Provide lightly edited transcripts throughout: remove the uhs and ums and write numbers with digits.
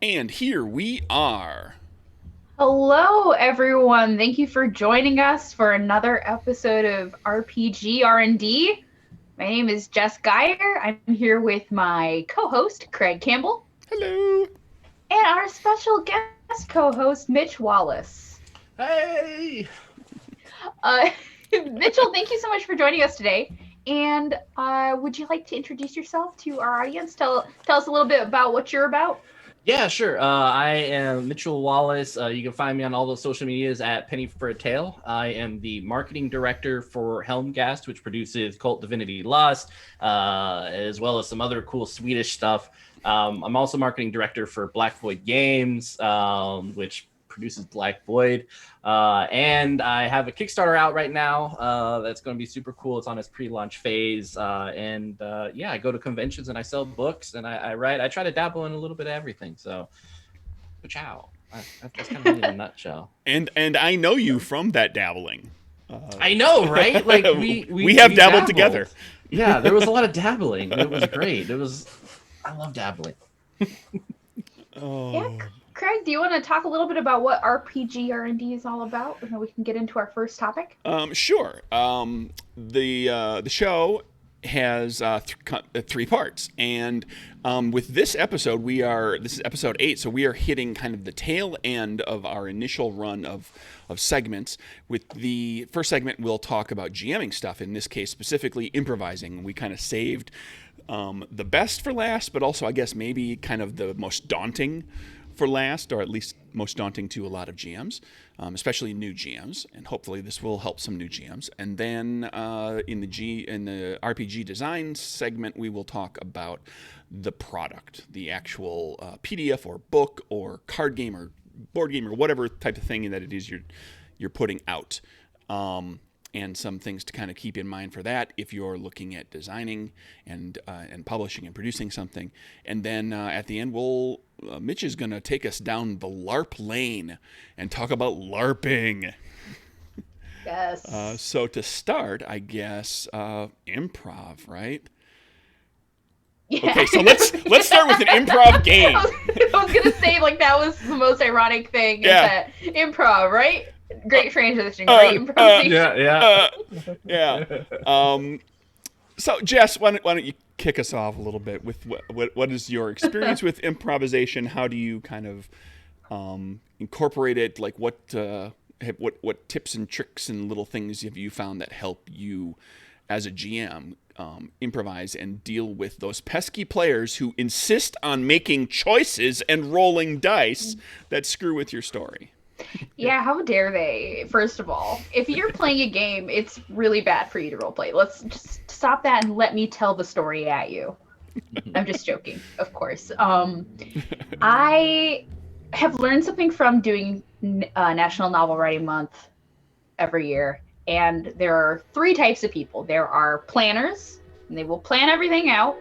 And here we are. Hello, everyone. Thank you for joining us for another episode of RPG R&D. My name is Jess Geyer. I'm here with my co-host, Craig Campbell, Hello. and our special guest co-host, Mitch Wallace. Hey! Uh, Mitchell, thank you so much for joining us today. And would you like to introduce yourself to our audience? Tell us a little bit about what you're about. Yeah, sure. I am Mitchell Wallace. You can find me on all those social medias at Penny for a Tale. I am the marketing director for Helmgast, which produces Cult Divinity Lost, as well as some other cool Swedish stuff. I'm also marketing director for Black Void Games, which produces Black Void. And I have a Kickstarter out right now that's going to be super cool. It's on its pre-launch phase. Yeah, I go to conventions and I sell books and I write. I try to dabble in a little bit of everything. So, ciao. That's kind of me in a nutshell. And I know you from that dabbling. I know, right? Like we have dabbled together. Yeah, there was a lot of dabbling. It was great. I love dabbling. Yeah, Craig, do you want to talk a little bit about what RPG R&D is all about, and then we can get into our first topic? Sure. The show has three parts, and with this episode, this is episode 8, so we are hitting kind of the tail end of our initial run of segments. With the first segment, we'll talk about GMing stuff. In this case, specifically improvising. We kind of saved the best for last, but also I guess maybe kind of the most daunting for last, or at least most daunting to a lot of GMs, especially new GMs, and hopefully this will help some new GMs. And then in the RPG design segment, we will talk about the product, the actual PDF or book or card game or board game or whatever type of thing that it is you're putting out. And some things to kind of keep in mind for that if you're looking at designing and publishing and producing something. And then at the end, Mitch is going to take us down the LARP lane and talk about LARPing. Yes. So to start, I guess improv, right? Yeah. Okay, so let's start with an improv game. I was gonna say, like, that was the most ironic thing. Yeah. Is that improv, right? Great transition, great improvisation. Yeah. So Jess, why don't you kick us off a little bit with what is your experience with improvisation? How do you kind of incorporate it? Like what tips and tricks and little things have you found that help you as a GM improvise and deal with those pesky players who insist on making choices and rolling dice that screw with your story? Yeah, how dare they? First of all, if you're playing a game, it's really bad for you to roleplay. Let's just stop that and let me tell the story at you. I'm just joking, of course. I have learned something from doing National Novel Writing Month every year, and there are 3 types of people. There are planners, and they will plan everything out.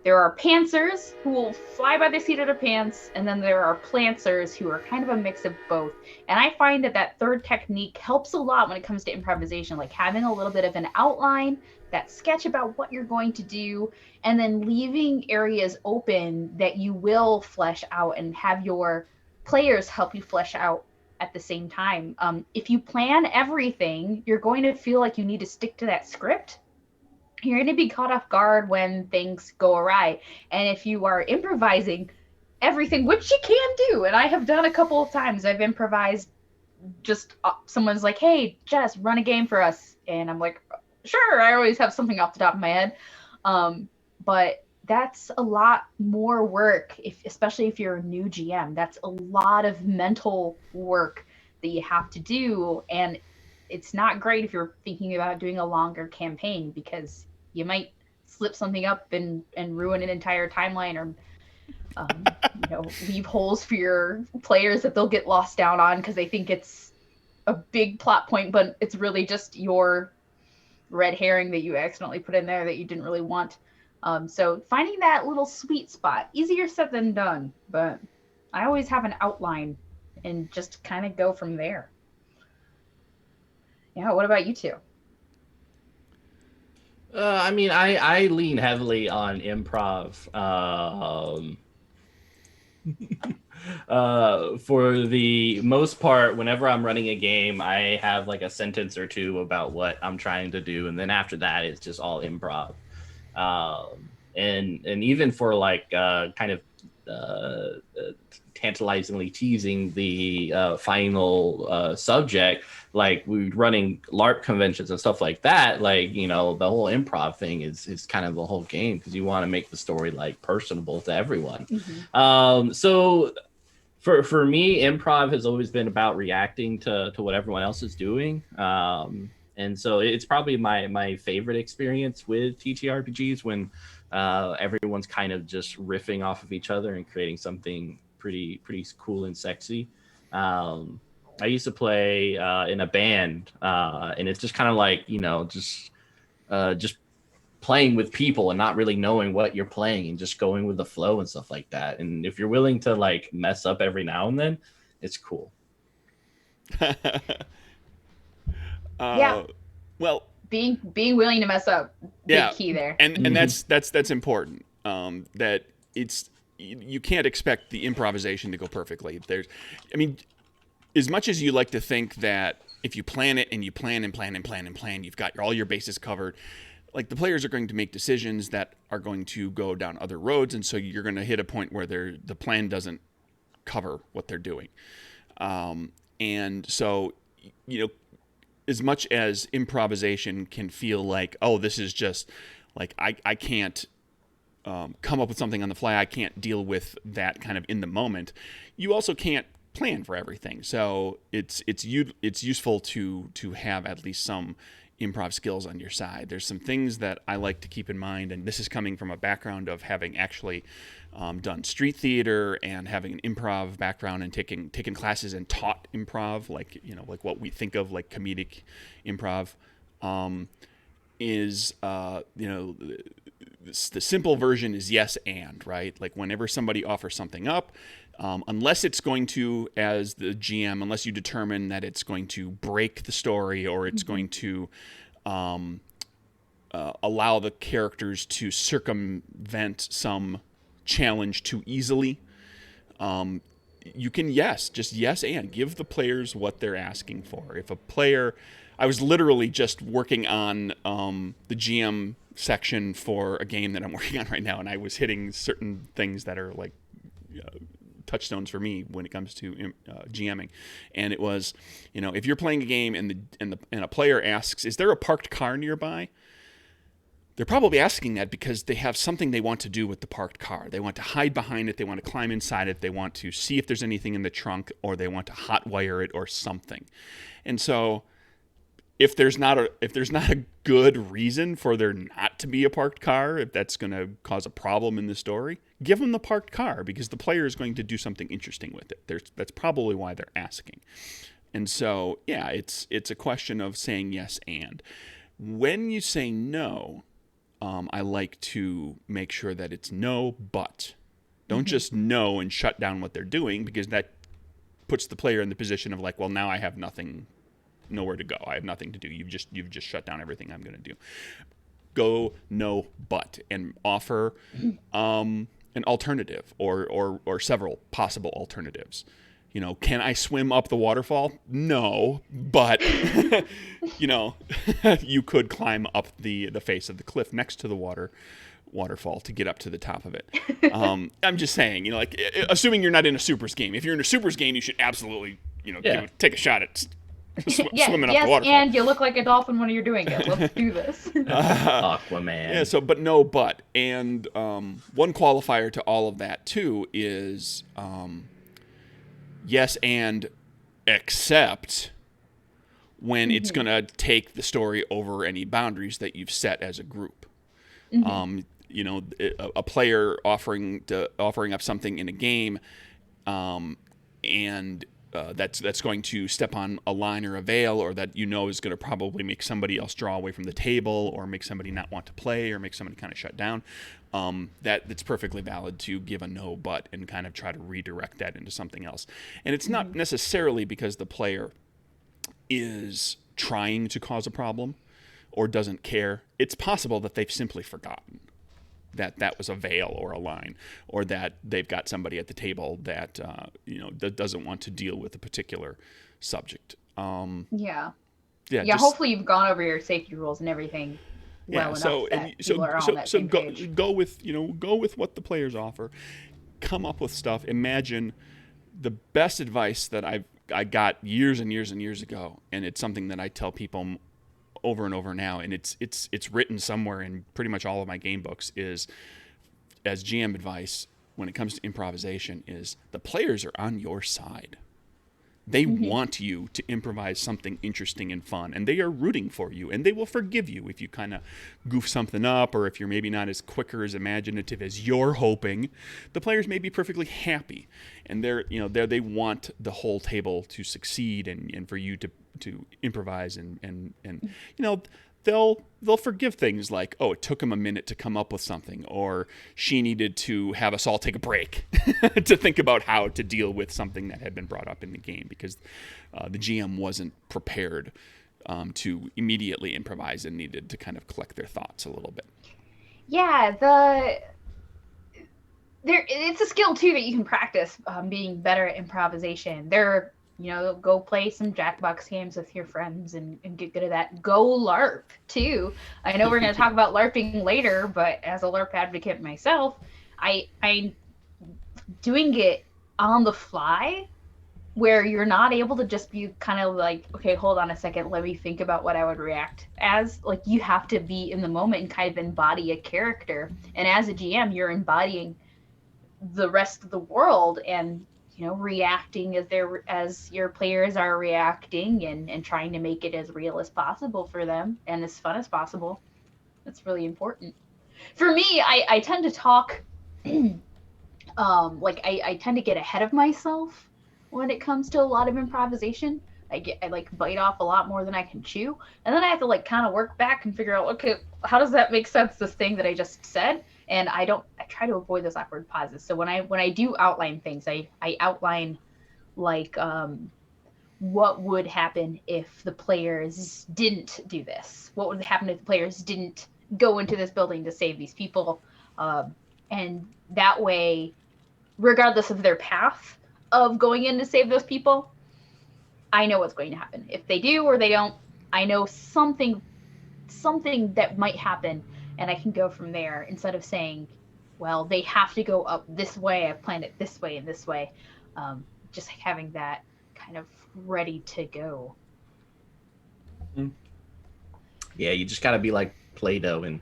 There are pantsers who will fly by the seat of their pants, and then there are plantsers who are kind of a mix of both. And I find that third technique helps a lot when it comes to improvisation, like having a little bit of an outline, that sketch about what you're going to do, and then leaving areas open that you will flesh out and have your players help you flesh out at the same time. If you plan everything, you're going to feel like you need to stick to that script. You're going to be caught off guard when things go awry. And if you are improvising everything, which you can do, and I have done a couple of times, I've improvised just someone's like, hey, Jess, run a game for us. And I'm like, sure, I always have something off the top of my head. But that's a lot more work, especially if you're a new GM. That's a lot of mental work that you have to do. And it's not great if you're thinking about doing a longer campaign, because you might slip something up and ruin an entire timeline, or leave holes for your players that they'll get lost down on because they think it's a big plot point, but it's really just your red herring that you accidentally put in there that you didn't really want. So finding that little sweet spot, easier said than done, but I always have an outline and just kind of go from there. Yeah, what about you two? I lean heavily on improv. For the most part, whenever I'm running a game, I have like a sentence or two about what I'm trying to do, and then after that, it's just all improv. And even for like kind of tantalizingly teasing the final subject, like we running LARP conventions and stuff like that, like, you know, the whole improv thing is kind of the whole game, because you want to make the story like personable to everyone. So for me, improv has always been about reacting to what everyone else is doing. And so it's probably my favorite experience with TTRPGs, when everyone's kind of just riffing off of each other and creating something pretty cool and sexy. I used to play in a band, and it's just kind of like, you know, just playing with people and not really knowing what you're playing and just going with the flow and stuff like that. And if you're willing to like mess up every now and then, it's cool. Yeah. Well, being willing to mess up, big key there. And that's important. That it's, you can't expect the improvisation to go perfectly. I mean, as much as you like to think that if you plan it and you plan and plan and plan and plan, you've got all your bases covered. Like, the players are going to make decisions that are going to go down other roads, and so you're going to hit a point where the plan doesn't cover what they're doing. And so, you know, as much as improvisation can feel like, oh, this is just like, I can't come up with something on the fly, I can't deal with that kind of in the moment, you also can't plan for everything. So it's useful to have at least some improv skills on your side. There's some things that I like to keep in mind, and this is coming from a background of having actually done street theater and having an improv background and taking classes and taught improv, like, you know, like what we think of like comedic improv, is you know, the simple version is yes and, right? Like, whenever somebody offers something up, unless it's going to, as the GM, unless you determine that it's going to break the story or it's going to allow the characters to circumvent some challenge too easily, you can just yes and give the players what they're asking for. If a player, I was literally just working on the GM section for a game that I'm working on right now, and I was hitting certain things that are like touchstones for me when it comes to GMing. And it was, you know, if you're playing a game and a player asks, is there a parked car nearby? They're probably asking that because they have something they want to do with the parked car. They want to hide behind it, they want to climb inside it, they want to see if there's anything in the trunk, or they want to hotwire it or something. And so if there's not a good reason for there not to be a parked car, if that's going to cause a problem in the story, give them the parked car, because the player is going to do something interesting with it. That's probably why they're asking. And so, yeah, it's a question of saying yes and. When you say no, I like to make sure that it's no, but. Don't just no and shut down what they're doing, because that puts the player in the position of like, well, now I have nowhere to go. I have nothing to do. You've just shut down everything I'm going to do. Go no, but, and offer an alternative or several possible alternatives. You know, can I swim up the waterfall? No, but you know, you could climb up the face of the cliff next to the waterfall to get up to the top of it. I'm just saying, you know, like, assuming you're not in a supers game. If you're in a supers game, you should absolutely, you know, take a shot at swimming up the waterfall. And you look like a dolphin when you're doing it. Let's do this. Aquaman. Yeah. So, but no, but, and one qualifier to all of that too is yes and, except when it's going to take the story over any boundaries that you've set as a group. You know, a player offering up something in a game, and that's going to step on a line or a veil, or that, you know, is going to probably make somebody else draw away from the table, or make somebody not want to play, or make somebody kind of shut down. That's perfectly valid to give a no but and kind of try to redirect that into something else. And it's not necessarily because the player is trying to cause a problem or doesn't care. It's possible that they've simply forgotten. that was a veil or a line, or that they've got somebody at the table that that doesn't want to deal with a particular subject. Yeah. Yeah. Yeah. Hopefully you've gone over your safety rules and everything well enough that people are on that same page. Go with what the players offer. Come up with stuff. Imagine the best advice that I got years and years and years ago, and it's something that I tell people over and over now, and it's written somewhere in pretty much all of my game books, is as GM advice when it comes to improvisation is the players are on your side. They want you to improvise something interesting and fun, and they are rooting for you, and they will forgive you if you kind of goof something up, or if you're maybe not as quick or as imaginative as you're hoping. The players may be perfectly happy, and they want the whole table to succeed, and for you to improvise, and they'll forgive things like, oh, it took him a minute to come up with something, or she needed to have us all take a break to think about how to deal with something that had been brought up in the game, because the GM wasn't prepared to immediately improvise and needed to kind of collect their thoughts a little bit. Yeah, it's a skill too that you can practice, being better at improvisation. Go play some Jackbox games with your friends and get good at that. Go LARP too. I know we're going to talk about LARPing later, but as a LARP advocate myself, I doing it on the fly, where you're not able to just be kind of like, okay, hold on a second, let me think about what I would react as. Like, you have to be in the moment and kind of embody a character. And as a GM, you're embodying the rest of the world and reacting as your players are reacting, and trying to make it as real as possible for them and as fun as possible. That's really important. For me, I tend to talk, I tend to get ahead of myself when it comes to a lot of improvisation. I bite off a lot more than I can chew, and then I have to kind of work back and figure out, okay, how does that make sense, this thing that I just said? And I try to avoid those awkward pauses. So when I do outline things, I outline what would happen if the players didn't do this? What would happen if the players didn't go into this building to save these people? And that way, regardless of their path of going in to save those people, I know what's going to happen. If they do or they don't, I know something that might happen, and I can go from there, instead of saying, well, they have to go up this way, I planned it this way and this way. Just having that kind of ready to go. Yeah, you just got to be like Play-Doh and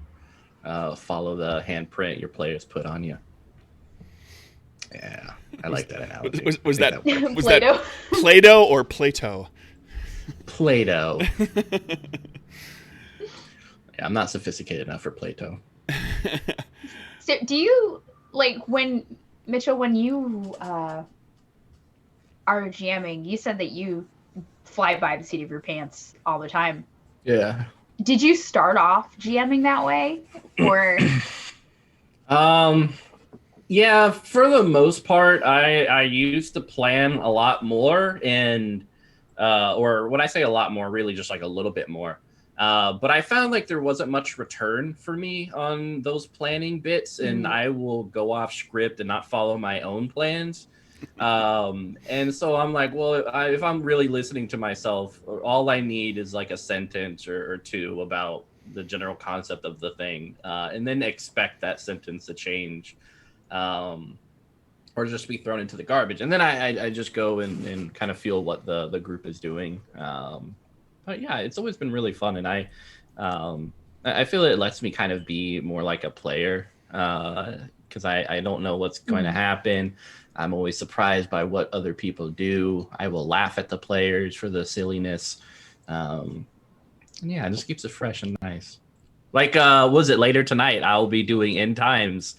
follow the handprint your players put on you. Yeah, I like that analogy. Was that Play-Doh? Play-Doh or Plato? Play-Doh. Yeah, I'm not sophisticated enough for Plato. So do you, when you are GMing, you said that you fly by the seat of your pants all the time. Yeah. Did you start off GMing that way, or? Yeah, for the most part, I used to plan a lot more, and or when I say a lot more, really just a little bit more. But I found there wasn't much return for me on those planning bits, and I will go off script and not follow my own plans. And so I'm if I'm really listening to myself, all I need is a sentence or two about the general concept of the thing, and then expect that sentence to change, or just be thrown into the garbage. And then I just go and kind of feel what the group is doing. But yeah, it's always been really fun, and I feel it lets me kind of be more like a player, because I don't know what's going to happen. I'm always surprised by what other people do. I will laugh at the players for the silliness. And yeah, it just keeps it fresh and nice. Was it later tonight? I'll be doing End Times,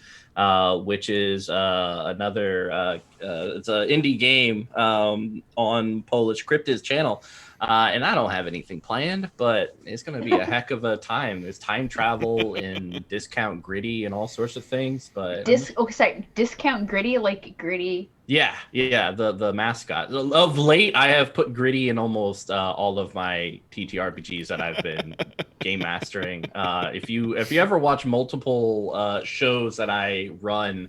which is another it's an indie game on Polish Cryptid's channel. And I don't have anything planned, but it's going to be a heck of a time. There's time travel and discount gritty and all sorts of things. But discount gritty, like gritty. yeah, the mascot. Of late, I have put gritty in almost all of my TTRPGs that I've been game mastering. If you ever watch multiple shows that I run,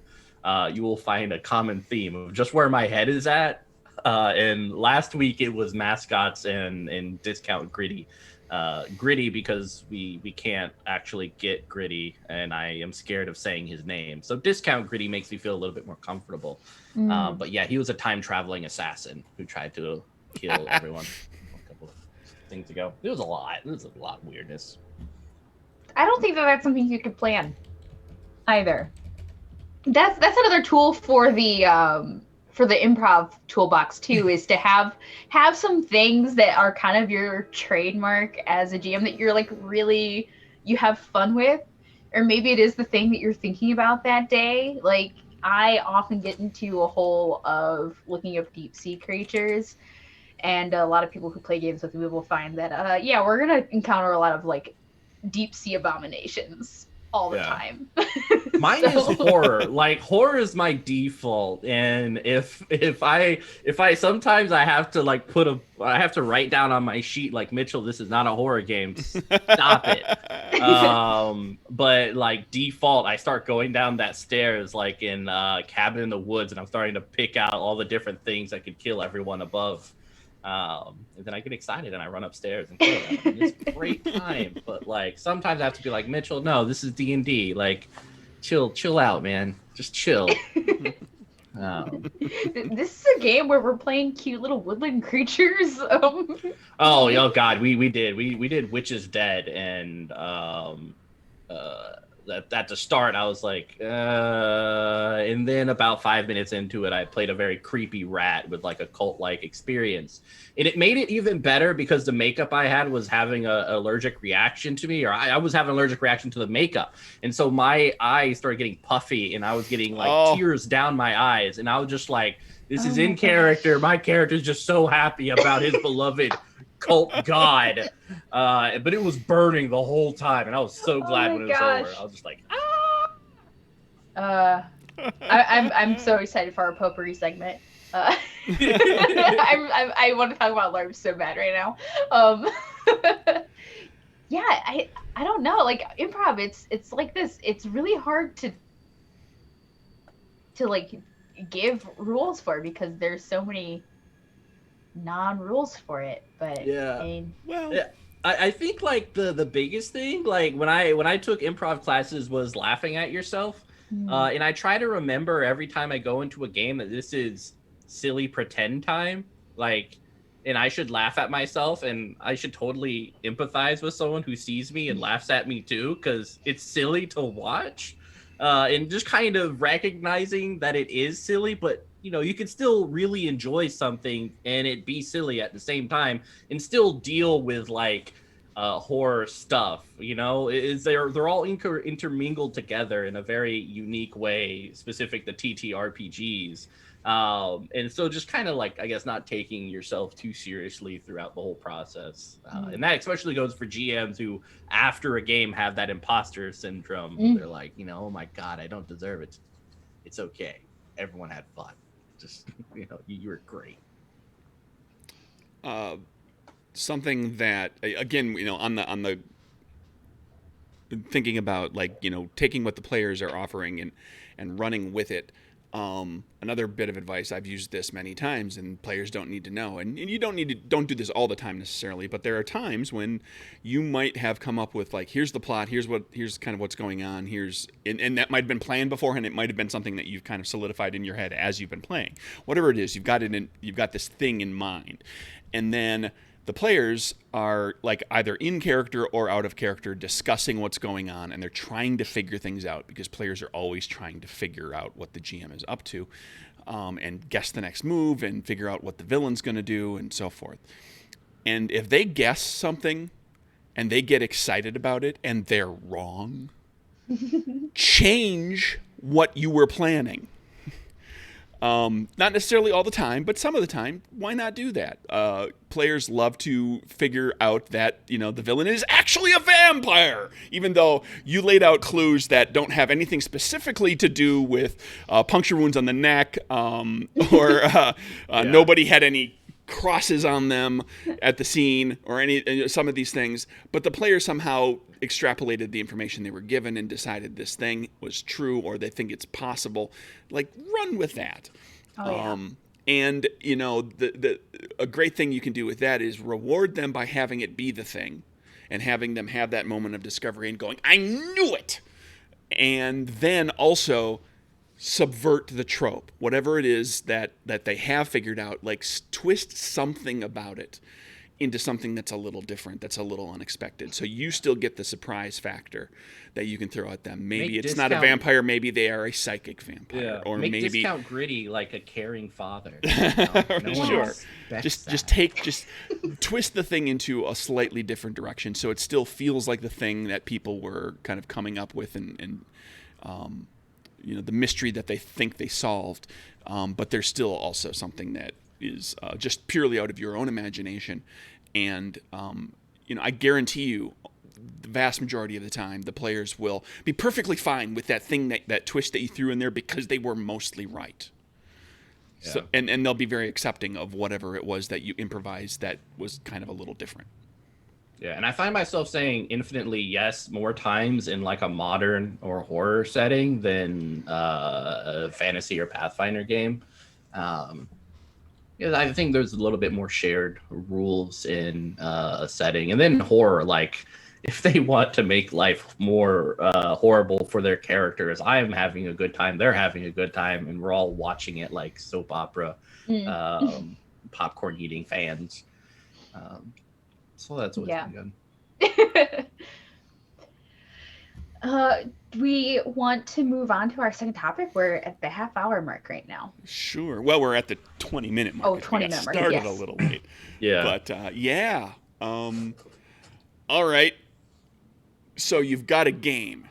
you will find a common theme of just where my head is at. And last week it was mascots and discount gritty. Gritty because we can't actually get Gritty, and I am scared of saying his name. So discount Gritty makes me feel a little bit more comfortable. But yeah, he was a time traveling assassin who tried to kill everyone a couple of things ago. It was a lot. It was a lot of weirdness. I don't think that's something you could plan either. That's another tool for the improv toolbox too, is to have some things that are kind of your trademark as a GM that you're like really you have fun with, or maybe it is the thing that you're thinking about that day. Like I often get into a hole of looking up deep sea creatures, and a lot of people who play games with me will find that we're gonna encounter a lot of like deep sea abominations all the time. Mine is horror. Like horror is my default, and if I sometimes I have to like I have to write down on my sheet like, Mitchell, this is not a horror game. Stop it. But like default, I start going down that stairs like in Cabin in the Woods, and I'm starting to pick out all the different things that could kill everyone above. And then I get excited and I run upstairs and kill them. And it's a great time. But like sometimes I have to be like, Mitchell, no, this is D&D. Like chill out, man. Just chill. This is a game where we're playing cute little woodland creatures. Oh god, we did Witch's Dead, and at the start I was like, and then about 5 minutes into it, I played a very creepy rat with like a cult-like experience, and it made it even better because the makeup I had was having an allergic reaction to me, or I was having an allergic reaction to the makeup, and so my eyes started getting puffy, and I was getting like tears down my eyes, and I was just like, this is in character. My character's just so happy about his beloved cult god, but it was burning the whole time, and I was so glad when it was over. I was just like, I'm so excited for our potpourri segment. I want to talk about LARPs so bad right now. Yeah, I don't know. Like improv, it's like this. It's really hard to like give rules for, because there's so many non-rules for it. But yeah, I mean, well, yeah. I think like the biggest thing, like when I took improv classes, was laughing at yourself. And I try to remember every time I go into a game that this is silly pretend time, like, and I should laugh at myself, and I should totally empathize with someone who sees me and laughs at me too, because it's silly to watch. And just kind of recognizing that it is silly, but you know, you can still really enjoy something and it be silly at the same time, and still deal with like horror stuff. You know, they're all intermingled together in a very unique way, specific to TTRPGs. And so just kind of like, I guess, not taking yourself too seriously throughout the whole process. And that especially goes for GMs who, after a game, have that imposter syndrome. They're like, you know, oh my God, I don't deserve it. It's okay. Everyone had fun. Just, you know, you were great. Something that, again, you know, on the thinking about, like, you know, taking what the players are offering and running with it. Another bit of advice, I've used this many times, and players don't need to know, and you don't do this all the time necessarily, but there are times when you might have come up with like, here's the plot, here's kind of what's going on, and that might have been planned beforehand. It might have been something that you've kind of solidified in your head as you've been playing. Whatever it is, you've got this thing in mind, and then the players are like either in character or out of character discussing what's going on, and they're trying to figure things out, because players are always trying to figure out what the GM is up to, and guess the next move and figure out what the villain's going to do and so forth. And if they guess something and they get excited about it and they're wrong, change what you were planning. Not necessarily all the time, but some of the time. Why not do that? Players love to figure out that, you know, the villain is actually a vampire, even though you laid out clues that don't have anything specifically to do with puncture wounds on the neck, or nobody had any crosses on them at the scene, or some of these things, but the player somehow extrapolated the information they were given and decided this thing was true, or they think it's possible. Like, run with that. And you know, a great thing you can do with that is reward them by having it be the thing, and having them have that moment of discovery and going, I knew it. And then also subvert the trope, whatever it is that they have figured out. Like, twist something about it into something that's a little different, that's a little unexpected, so you still get the surprise factor that you can throw at them. Maybe it's not a vampire, maybe they are a psychic vampire, or make maybe discount Gritty like a caring father. Sure. Just twist the thing into a slightly different direction, so it still feels like the thing that people were kind of coming up with, and you know, the mystery that they think they solved, but there's still also something that is just purely out of your own imagination. And you know, I guarantee you, the vast majority of the time, the players will be perfectly fine with that thing, that twist that you threw in there, because they were mostly right. Yeah. So, and they'll be very accepting of whatever it was that you improvised that was kind of a little different. Yeah, and I find myself saying infinitely yes more times in like a modern or horror setting than a fantasy or Pathfinder game. I think there's a little bit more shared rules in a setting. And then horror, like, if they want to make life more horrible for their characters, I am having a good time, they're having a good time, and we're all watching it like soap opera, popcorn eating fans. So that's always been good. We want to move on to our second topic. We're at the half-hour mark right now. Sure. Well, we're at the 20-minute mark. Oh, 20-minute mark. Started a little late. Yeah. But yeah. All right. So you've got a game.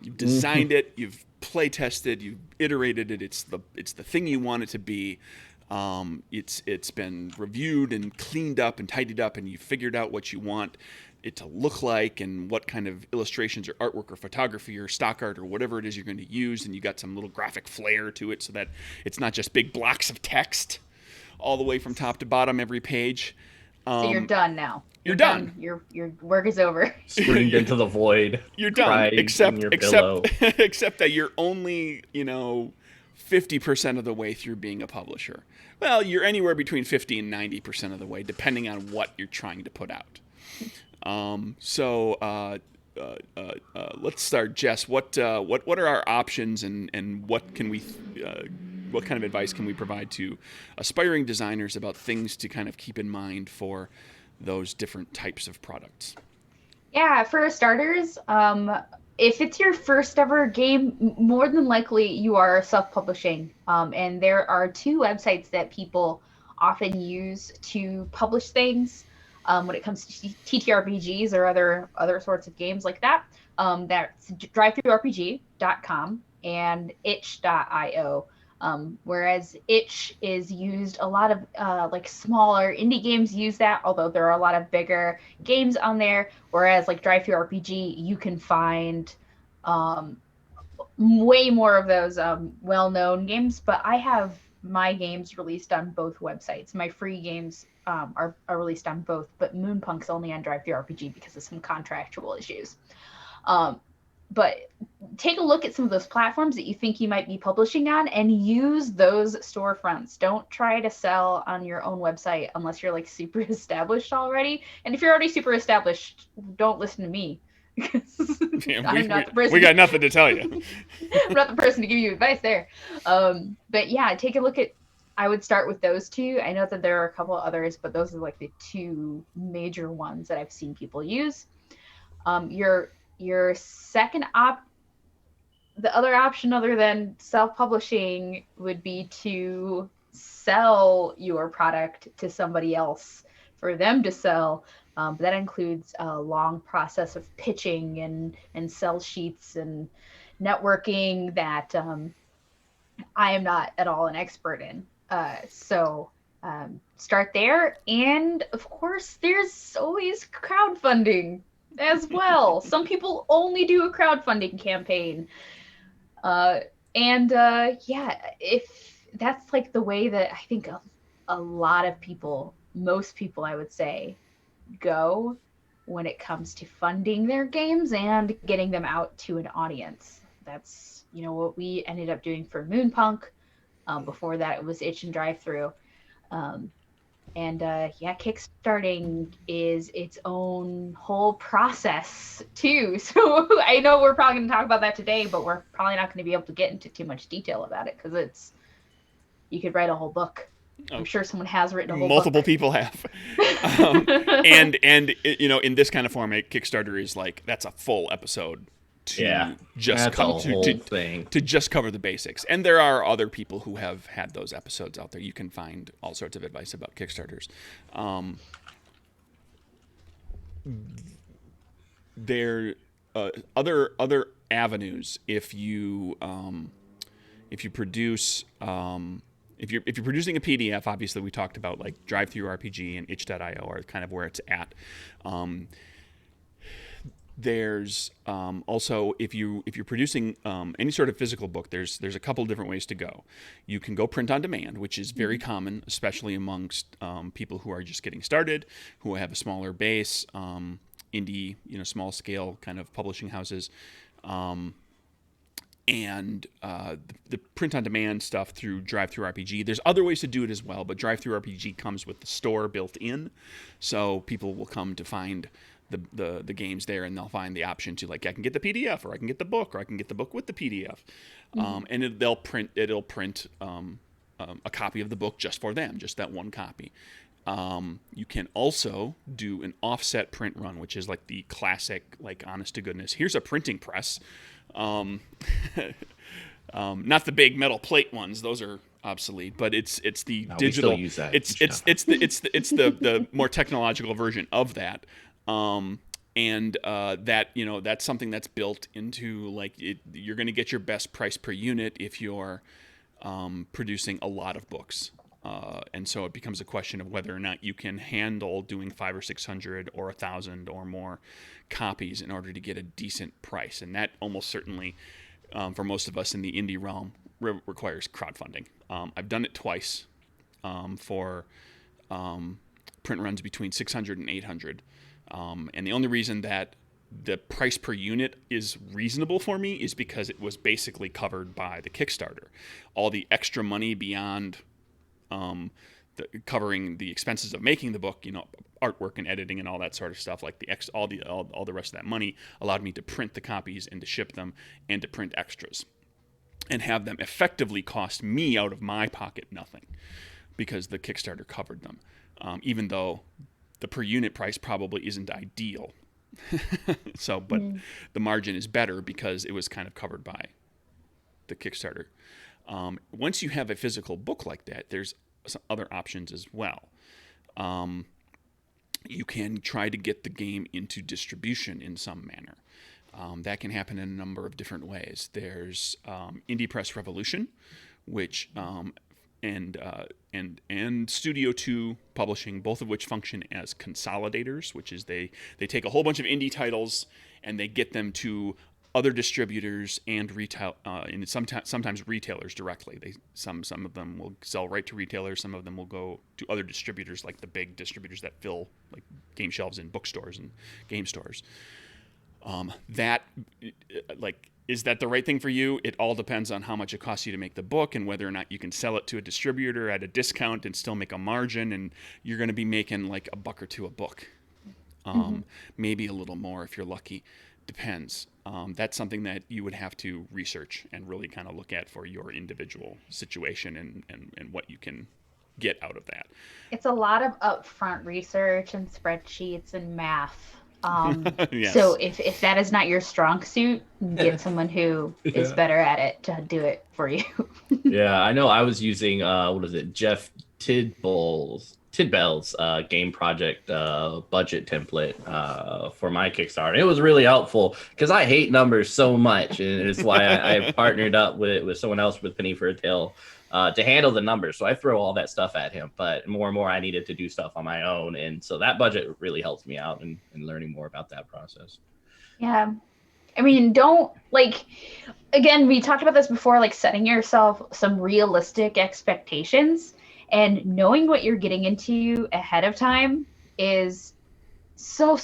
You've designed it. You've play tested. You've iterated it. It's the thing you want it to be. It's been reviewed and cleaned up and tidied up, and you figured out what you want it to look like and what kind of illustrations or artwork or photography or stock art or whatever it is you're going to use, and you got some little graphic flair to it so that it's not just big blocks of text all the way from top to bottom every page. So you're done now. You're done. Your work is over. Screamed into the void. You're done. Except that you're only, 50% of the way through being a publisher. Well, you're anywhere between 50 and 90% of the way, depending on what you're trying to put out. Let's start, Jess. What are our options, and what can we, what kind of advice can we provide to aspiring designers about things to kind of keep in mind for those different types of products? Yeah, for starters, if it's your first ever game, more than likely you are self-publishing. And there are two websites that people often use to publish things when it comes to TTRPGs or other sorts of games like that. That's drivethrurpg.com and itch.io. Whereas itch is used, a lot of like smaller indie games use that, although there are a lot of bigger games on there. Whereas like DriveThruRPG, you can find way more of those well-known games. But I have my games released on both websites. My free games are released on both, but Moonpunk's only on DriveThruRPG because of some contractual issues. But take a look at some of those platforms that you think you might be publishing on and use those storefronts. Don't try to sell on your own website unless you're like super established already. And if you're already super established, don't listen to me. I'm not the person. We got nothing to tell you. I'm not the person to give you advice there. But yeah, take a look at, I would start with those two. I know that there are a couple of others, but those are like the two major ones that I've seen people use. Your second the other option other than self-publishing would be to sell your product to somebody else for them to sell. But that includes a long process of pitching and sell sheets and networking that I am not at all an expert in. So start there. And of course, there's always crowdfunding as well. Some people only do a crowdfunding campaign. Yeah, if that's like the way that I think a lot of people, most people, I would say, go when it comes to funding their games and getting them out to an audience. That's, what we ended up doing for Moonpunk. Before that, it was Itch and Drive Through. Yeah, kickstarting is its own whole process too. So I know we're probably going to talk about that today, but we're probably not going to be able to get into too much detail about it because you could write a whole book. I'm sure someone has written a whole Multiple book. people have. And in this kind of format, Kickstarter is like, that's a full episode to just to just cover the basics. And there are other people who have had those episodes out there. You can find all sorts of advice about Kickstarters. There other avenues if you produce if you're producing a PDF. Obviously we talked about like Drive-Thru RPG and itch.io are kind of where it's at. There's also if you're producing any sort of physical book, there's a couple different ways to go. You can go print on demand, which is very common, especially amongst people who are just getting started, who have a smaller base, indie, small scale kind of publishing houses. And the print on demand stuff through Drive-Thru RPG. There's other ways to do it as well, but Drive-Thru RPG comes with the store built in, so people will come to find the games there, and they'll find the option to, like, I can get the PDF, or I can get the book, or I can get the book with the PDF. And it'll print a copy of the book just for them, just that one copy. You can also do an offset print run, which is like the classic, like, honest to goodness, here's a printing press. Not the big metal plate ones; those are obsolete. But it's the digital. We still use that. It's the more technological version of that. That's something that's built into, like, you're going to get your best price per unit if you're producing a lot of books. And so it becomes a question of whether or not you can handle doing 500 or 600 or 1,000 or more copies in order to get a decent price. And that almost certainly, for most of us in the indie realm, requires crowdfunding. I've done it twice for print runs between 600 and 800. And the only reason that the price per unit is reasonable for me is because it was basically covered by the Kickstarter. All the extra money beyond covering the expenses of making the book, artwork and editing and all that sort of stuff, like all the rest of that money allowed me to print the copies and to ship them and to print extras and have them effectively cost me out of my pocket nothing because the Kickstarter covered them, even though the per unit price probably isn't ideal. But the margin is better because it was kind of covered by the Kickstarter. Once you have a physical book like that, there's some other options as well. You can try to get the game into distribution in some manner. That can happen in a number of different ways. There's Indie Press Revolution, which and Studio 2 Publishing, both of which function as consolidators, which is they take a whole bunch of indie titles and they get them to other distributors and retail, and sometimes retailers directly. Some of them will sell right to retailers. Some of them will go to other distributors, like the big distributors that fill like game shelves in bookstores and game stores. Is that the right thing for you? It all depends on how much it costs you to make the book and whether or not you can sell it to a distributor at a discount and still make a margin. And you're going to be making like $1 or $2 a book, maybe a little more if you're lucky. Depends. That's something that you would have to research and really kind of look at for your individual situation and what you can get out of that. It's a lot of upfront research and spreadsheets and math. Yes. So if that is not your strong suit, get someone who is better at it to do it for you. Yeah, I know I was using, Jeff Tidball's Tidbell's game project budget template for my Kickstarter. It was really helpful because I hate numbers so much, and it's why I partnered up with someone else with Penny for a Tale to handle the numbers. So I throw all that stuff at him, but more and more I needed to do stuff on my own, and so that budget really helps me out in learning more about that process. Yeah. I mean, don't again, we talked about this before, like setting yourself some realistic expectations and knowing what you're getting into ahead of time is so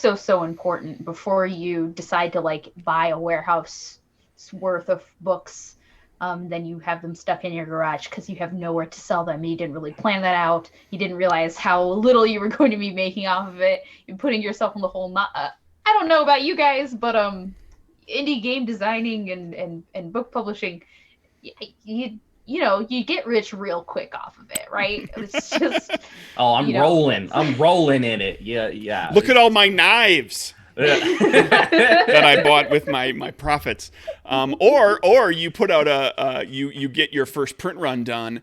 important before you decide to buy a warehouse worth of books. Then you have them stuck in your garage because you have nowhere to sell them. You didn't really plan that out. You didn't realize how little you were going to be making off of it. You're putting yourself in the hole. I don't know about you guys, but indie game designing and book publishing, you get rich real quick off of it, right? It's just I'm rolling in it. Yeah. Look at all my knives that I bought with my profits. Or you put out you get your first print run done,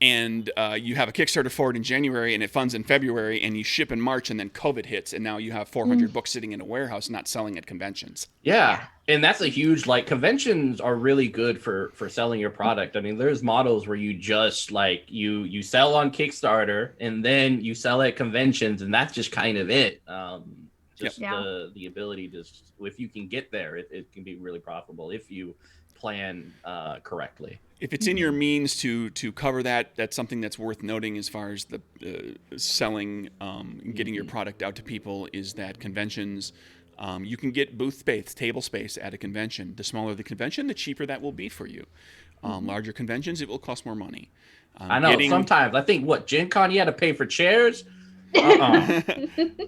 and you have a Kickstarter for it in January, and it funds in February, and you ship in March, and then COVID hits, and now you have 400 books sitting in a warehouse not selling at conventions. Yeah, and that's a huge, conventions are really good for selling your product. I mean, there's models where you just, you sell on Kickstarter, and then you sell at conventions, and that's just kind of it. The ability to, if you can get there, it can be really profitable if you plan correctly. If it's in your means to cover that, that's something that's worth noting as far as the selling, getting your product out to people, is that conventions, you can get booth space, table space at a convention. The smaller the convention, the cheaper that will be for you. Larger conventions, it will cost more money. I know, sometimes. I think, Gen Con, you had to pay for chairs?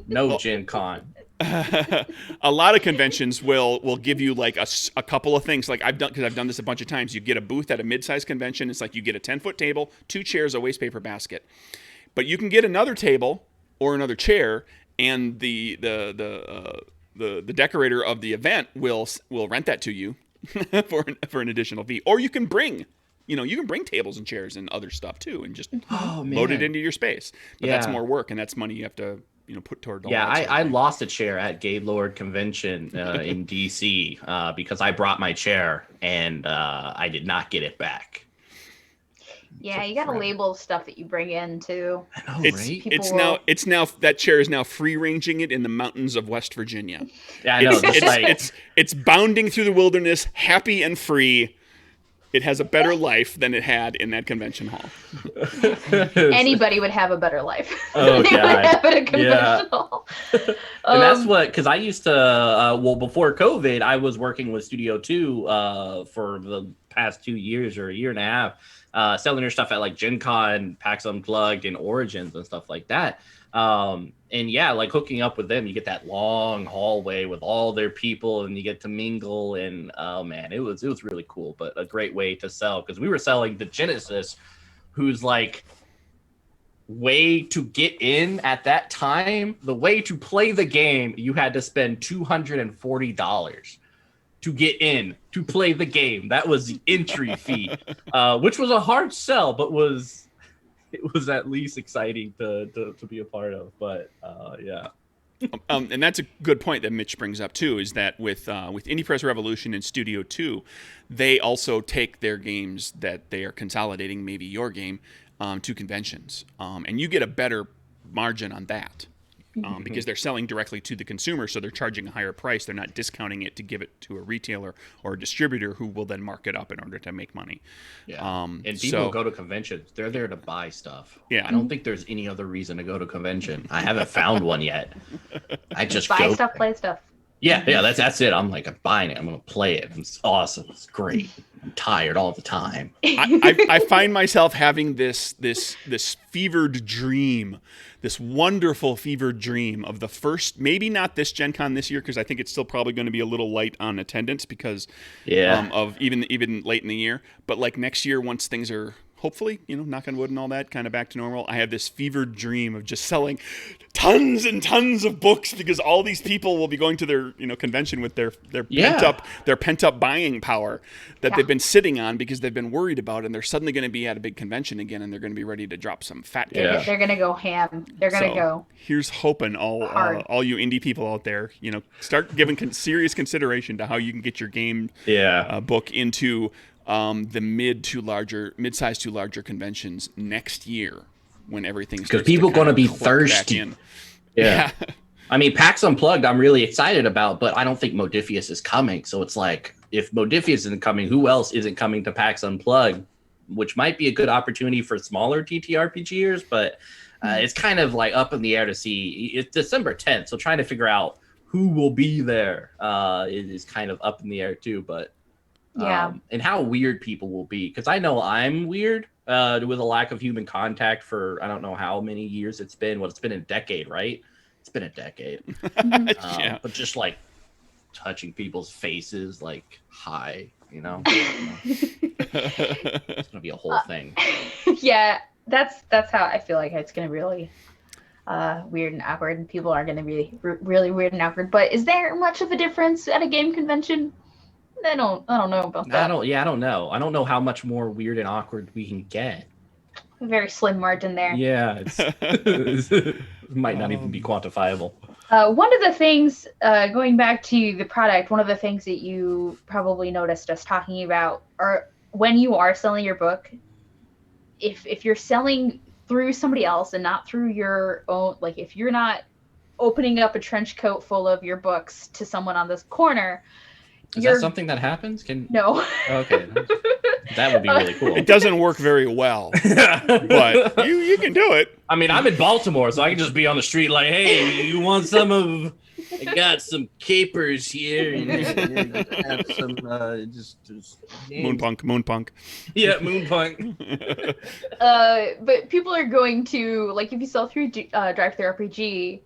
No Gen Con. A lot of conventions will give you a couple of things. I've done this a bunch of times. You get a booth at a mid-sized convention. It's you get a 10-foot table, 2 chairs, a waste paper basket. But you can get another table or another chair, and the decorator of the event will rent that to you for an additional fee. Or you can bring tables and chairs and other stuff too, and just load it into your space. But that's more work, and that's money you have to put toward. I lost a chair at Gaylord Convention in DC because I brought my chair and I did not get it back. Yeah, you gotta label stuff that you bring in too. I know, right? It's now that chair is now free ranging it in the mountains of West Virginia. Yeah, I know. It's bounding through the wilderness, happy and free. It has a better life than it had in that convention hall. Anybody would have a better life. Oh, God. Would have at a convention hall. And that's because I used to, before COVID, I was working with Studio 2 for the past 2 years or a year and a half, selling their stuff at Gen Con, PAX Unplugged, and Origins and stuff like that. And hooking up with them, you get that long hallway with all their people, and you get to mingle. And oh man, it was really cool, but a great way to sell, because we were selling the Genesis, who's way to get in at that time. The way to play the game, you had to spend $240 to get in to play the game. That was the entry fee, which was a hard sell, but it was at least exciting to be a part of. But yeah. And that's a good point that Mitch brings up too, is that with Indie Press Revolution and Studio 2, they also take their games that they are consolidating, maybe your game, to conventions. And you get a better margin on that. Because they're selling directly to the consumer, so they're charging a higher price. They're not discounting it to give it to a retailer or a distributor who will then mark it up in order to make money. Yeah, and people go to conventions. They're there to buy stuff. Yeah, I don't think there's any other reason to go to convention. I haven't found one yet. I just buy stuff, play stuff. Yeah, that's it. I'm buying it. I'm gonna play it. It's awesome. It's great. I'm tired all the time. I find myself having this fevered dream, this wonderful fevered dream of the first, maybe not this Gen Con this year, because I think it's still probably going to be a little light on attendance because of even late in the year. But next year, once things are hopefully, knock on wood and all that, kind of back to normal. I have this fevered dream of just selling tons and tons of books because all these people will be going to their, convention with their pent up buying power that they've been sitting on because they've been worried about, and they're suddenly going to be at a big convention again, and they're going to be ready to drop some fat cash. Yeah. They're going to go ham. They're going to go. Here's hoping all you indie people out there, start giving serious consideration to how you can get your game book into the mid-sized to larger conventions next year when everything's because people going to be thirsty. Yeah. I mean, PAX Unplugged, I'm really excited about, but I don't think Modifius is coming. So it's like, if Modifius isn't coming, who else isn't coming to PAX Unplugged? Which might be a good opportunity for smaller TTRPGers, but it's kind of like up in the air to see. It's December 10th, so trying to figure out who will be there is kind of up in the air too. But and how weird people will be, because I know I'm weird with a lack of human contact for I don't know how many years it's been. Well, it's been a decade, right? It's been a decade. But just like touching people's faces, like hi, it's gonna be a whole thing. Yeah, that's how I feel like it's gonna be really weird and awkward, and people are gonna be really weird and awkward. But is there much of a difference at a game convention? I don't know about that. I don't know. I don't know how much more weird and awkward we can get. A very slim margin there. Yeah, it might not even be quantifiable. One of the things, going back to the product, one of the things that you probably noticed us talking about are when you are selling your book, if you're selling through somebody else and not through your own, like if you're not opening up a trench coat full of your books to someone on this corner. Is that something that happens? No. Okay. That would be really cool. It doesn't work very well, but you can do it. I mean, I'm in Baltimore, so I can just be on the street like, hey, you want some of... I got some capers here. And have some, just Moonpunk. Yeah, Moonpunk. But people are going to, like, if you sell through Drive-Thru-RPG,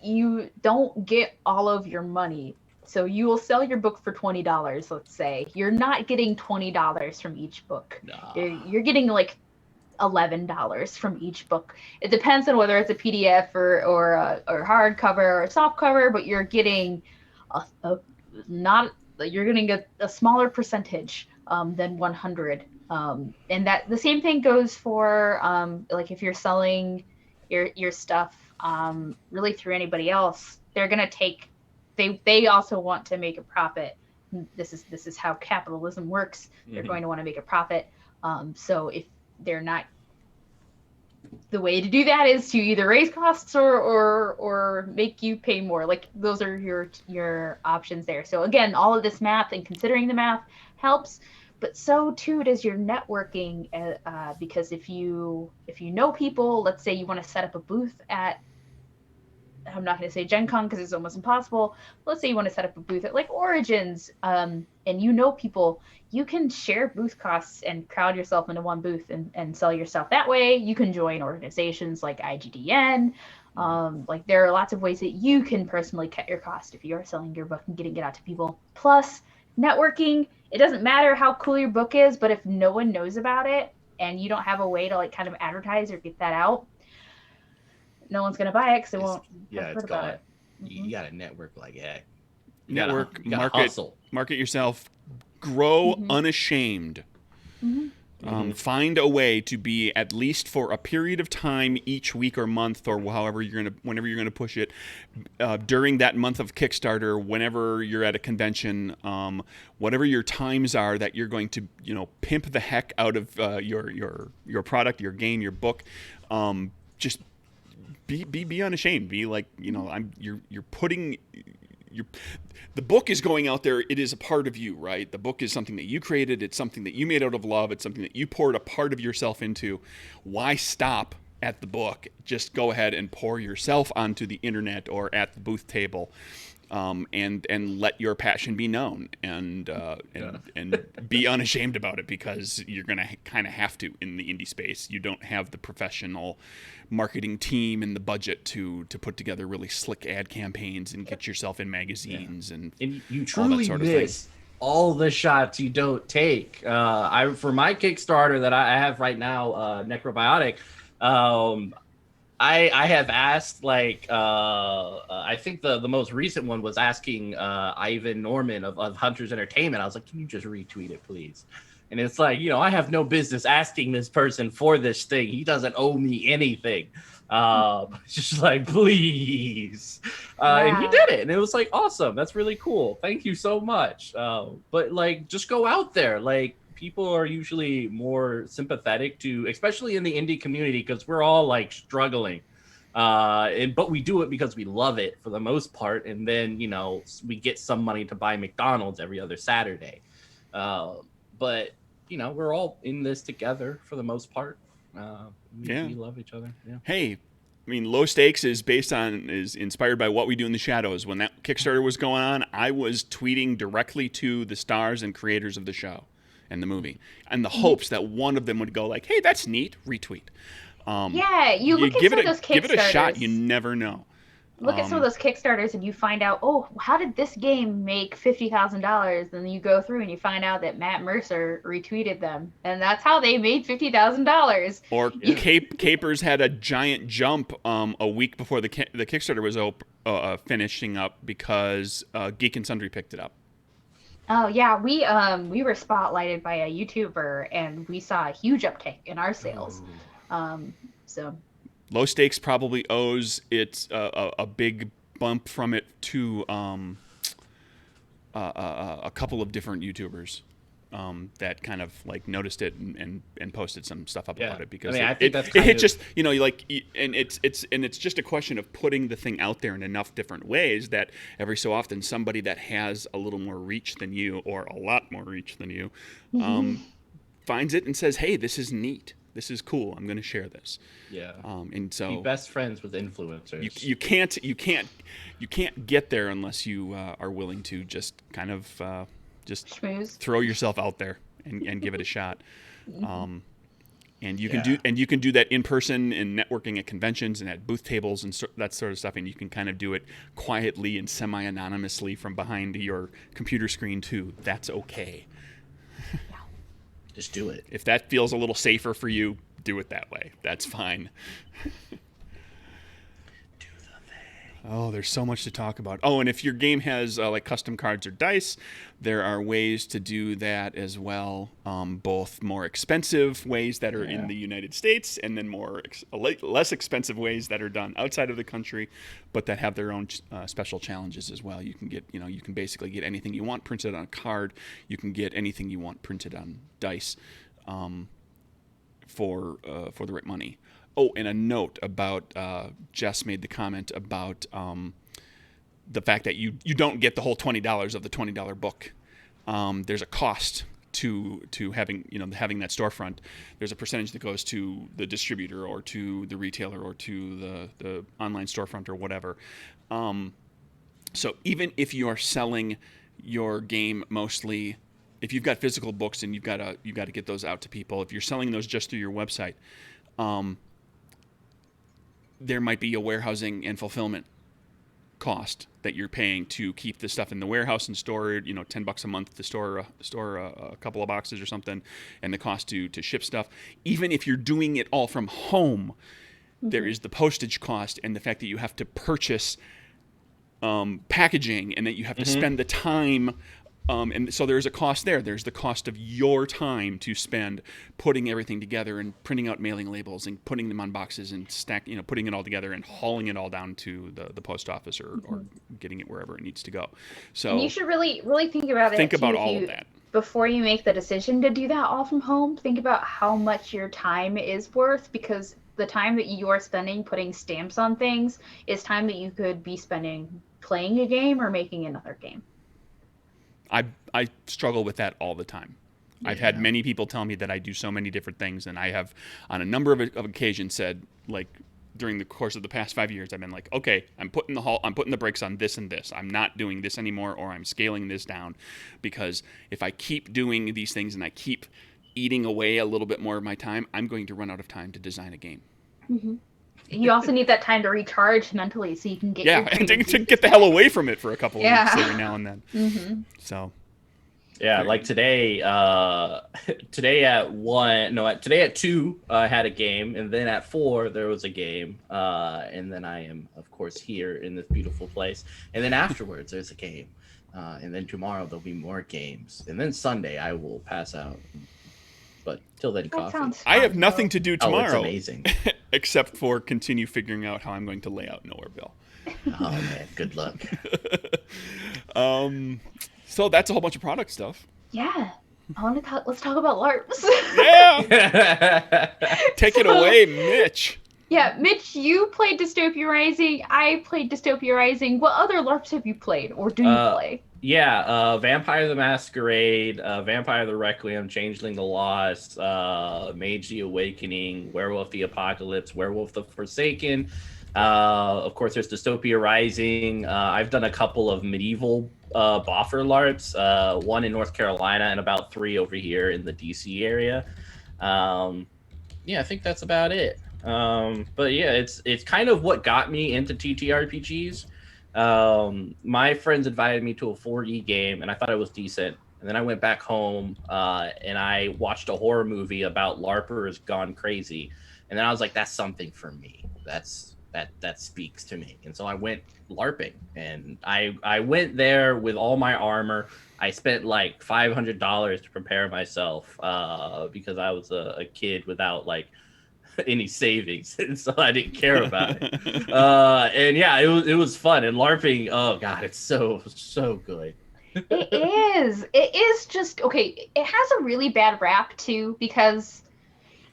you don't get all of your money. So you will sell your book for $20, let's say. You're not getting $20 from each book. No. You're getting like $11 from each book. It depends on whether it's a PDF or hardcover or a soft cover, but you're getting you're getting a smaller percentage than 100. And that the same thing goes for like if you're selling your stuff really through anybody else, they're gonna take. They also want to make a profit. This is how capitalism works. They're going to want to make a profit. So if they're not, the way to do that is to either raise costs or make you pay more. Like those are your options there. So again, all of this math and considering the math helps, but so too does your networking. Because if you know people, let's say you want to set up a booth at, I'm not going to say Gen Con because it's almost impossible. Let's say you want to set up a booth at like Origins, and you know people, you can share booth costs and crowd yourself into one booth and sell your stuff that way. You can join organizations like IGDN. Like there are lots of ways that you can personally cut your cost if you are selling your book and getting it out to people. Plus, networking, it doesn't matter how cool your book is, but if no one knows about it and you don't have a way to like kind of advertise or get that out, no one's gonna buy it because they won't. Yeah, it's got it. You got to network like heck. Network, you gotta market yourself, grow unashamed. Find a way to be, at least for a period of time each week or month or whenever you're gonna push it, during that month of Kickstarter, whenever you're at a convention, whatever your times are that you're going to pimp the heck out of your product, your game, your book. Just be unashamed. Be like, you're putting the book is going out there. It is a part of you, right? The book is something that you created. It's something that you made out of love. It's something that you poured a part of yourself into. Why stop at the book? Just go ahead and pour yourself onto the internet or at the booth table, and let your passion be known, and be unashamed about it, because you're gonna kind of have to in the indie space. You don't have the professional marketing team and the budget to put together really slick ad campaigns and get yourself in magazines and you truly all that sort of miss all the shots you don't take. For my Kickstarter that I have right now, Necrobiotic, I have asked I think the most recent one was asking Ivan Norman of Hunters Entertainment. I was like, can you just retweet it, please? And it's like, I have no business asking this person for this thing. He doesn't owe me anything. Just like, please. And he did it. And it was like, awesome. That's really cool. Thank you so much. But like, just go out there. Like, people are usually more sympathetic to, especially in the indie community, because we're all like struggling. But we do it because we love it for the most part. And then, we get some money to buy McDonald's every other Saturday. But we're all in this together for the most part. We love each other. Yeah. Hey, I mean, Low Stakes is inspired by What We Do in the Shadows. When that Kickstarter was going on, I was tweeting directly to the stars and creators of the show and the movie, and the hopes that one of them would go like, "Hey, that's neat," retweet. You look at some of those Kickstarters. Give it a shot. You never know. Look at some of those Kickstarters and you find out, oh, how did this game make $50,000? And you go through and you find out that Matt Mercer retweeted them. And that's how they made $50,000. Or Capers had a giant jump a week before the Kickstarter was finishing up because Geek and Sundry picked it up. Oh, yeah. We were spotlighted by a YouTuber and we saw a huge uptick in our sales. So... Low Stakes probably owes it a big bump from it to a couple of different YouTubers that kind of like noticed it and posted some stuff up about it, because I think that's it hit just and it's just a question of putting the thing out there in enough different ways that every so often somebody that has a little more reach than you, or a lot more reach than you, finds it and says, "Hey, this is neat. This is cool. I'm going to share this." Yeah. And so be best friends with influencers. You can't get there unless you are willing to just kind of just schmooze. Throw yourself out there and give it a shot. And you can do that in person and networking at conventions and at booth tables and that sort of stuff. And you can kind of do it quietly and semi-anonymously from behind your computer screen too. That's okay. Just do it. If that feels a little safer for you, do it that way. That's fine. Do the thing. Oh, there's so much to talk about. Oh, and if your game has like custom cards or dice, there are ways to do that as well. Both more expensive ways that are in the United States, and then less expensive ways that are done outside of the country, but that have their own special challenges as well. You can get, you can basically get anything you want printed on a card. You can get anything you want printed on dice for the right money. Oh, and a note about Jess made the comment about the fact that you don't get the whole $20 of the $20 book. There's a cost to having having that storefront. There's a percentage that goes to the distributor or to the retailer or to the online storefront or whatever. So even if you are selling your game mostly, if you've got physical books and you've got to get those out to people, if you're selling those just through your website, there might be a warehousing and fulfillment cost that you're paying to keep the stuff in the warehouse and store it, $10 a month to store a couple of boxes or something, and the cost to ship stuff. Even if you're doing it all from home, there is the postage cost and the fact that you have to purchase packaging and that you have to spend the time. And so there's a cost there. There's the cost of your time to spend putting everything together and printing out mailing labels and putting them on boxes and putting it all together and hauling it all down to the post office or getting it wherever it needs to go. So and you should really think about it. Think about all of that before you make the decision to do that all from home. Think about how much your time is worth, because the time that you are spending putting stamps on things is time that you could be spending playing a game or making another game. I struggle with that all the time. Yeah. I've had many people tell me that I do so many different things, and I have on a number of occasions said, like, during the course of the past 5 years, I've been like, okay, I'm putting the brakes on this and this. I'm not doing this anymore, or I'm scaling this down, because if I keep doing these things and I keep eating away a little bit more of my time, I'm going to run out of time to design a game. Mm-hmm. You also need that time to recharge mentally so you can get and to get the hell away from it for a couple of weeks every now and then. Mm-hmm. So, Yeah, like today, today at 1, no, today at 2, I had a game, and then at 4 there was a game, and then I am, of course, here in this beautiful place, and then afterwards there's a game, and then tomorrow there'll be more games, and then Sunday I will pass out, but till then, That coffee. sounds I have fun, nothing though. to do Oh, it's tomorrow amazing. except for continue figuring out how I'm going to lay out Nowhereville. Oh man, good luck. So that's a whole bunch of product stuff. Yeah. I want to talk. Let's talk about LARPs. Yeah, take it away, Mitch. Yeah, Mitch, you played Dystopia Rising. I played Dystopia Rising. What other LARPs have you played, or do you play? Yeah, Vampire the Masquerade, Vampire the Requiem, Changeling the Lost, Mage the Awakening, Werewolf the Apocalypse, Werewolf the Forsaken. Of course, there's Dystopia Rising. I've done a couple of medieval boffer LARPs, one in North Carolina and about 3 over here in the DC area. Yeah, I think that's about it. But yeah, it's kind of what got me into TTRPGs. My friends invited me to a 4E game, and I thought it was decent. And then I went back home and I watched a horror movie about LARPers gone crazy. And then I was like, that's something for me. That speaks to me. And so I went LARPing, and I went there with all my armor. I spent like $500 to prepare myself because I was a kid without like any savings, and so I didn't care about it. And yeah, it was fun. And LARPing, oh god, it's so good. It is just okay. It has a really bad rap too, because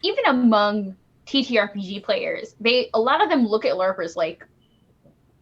even among TTRPG players, a lot of them look at LARPers like,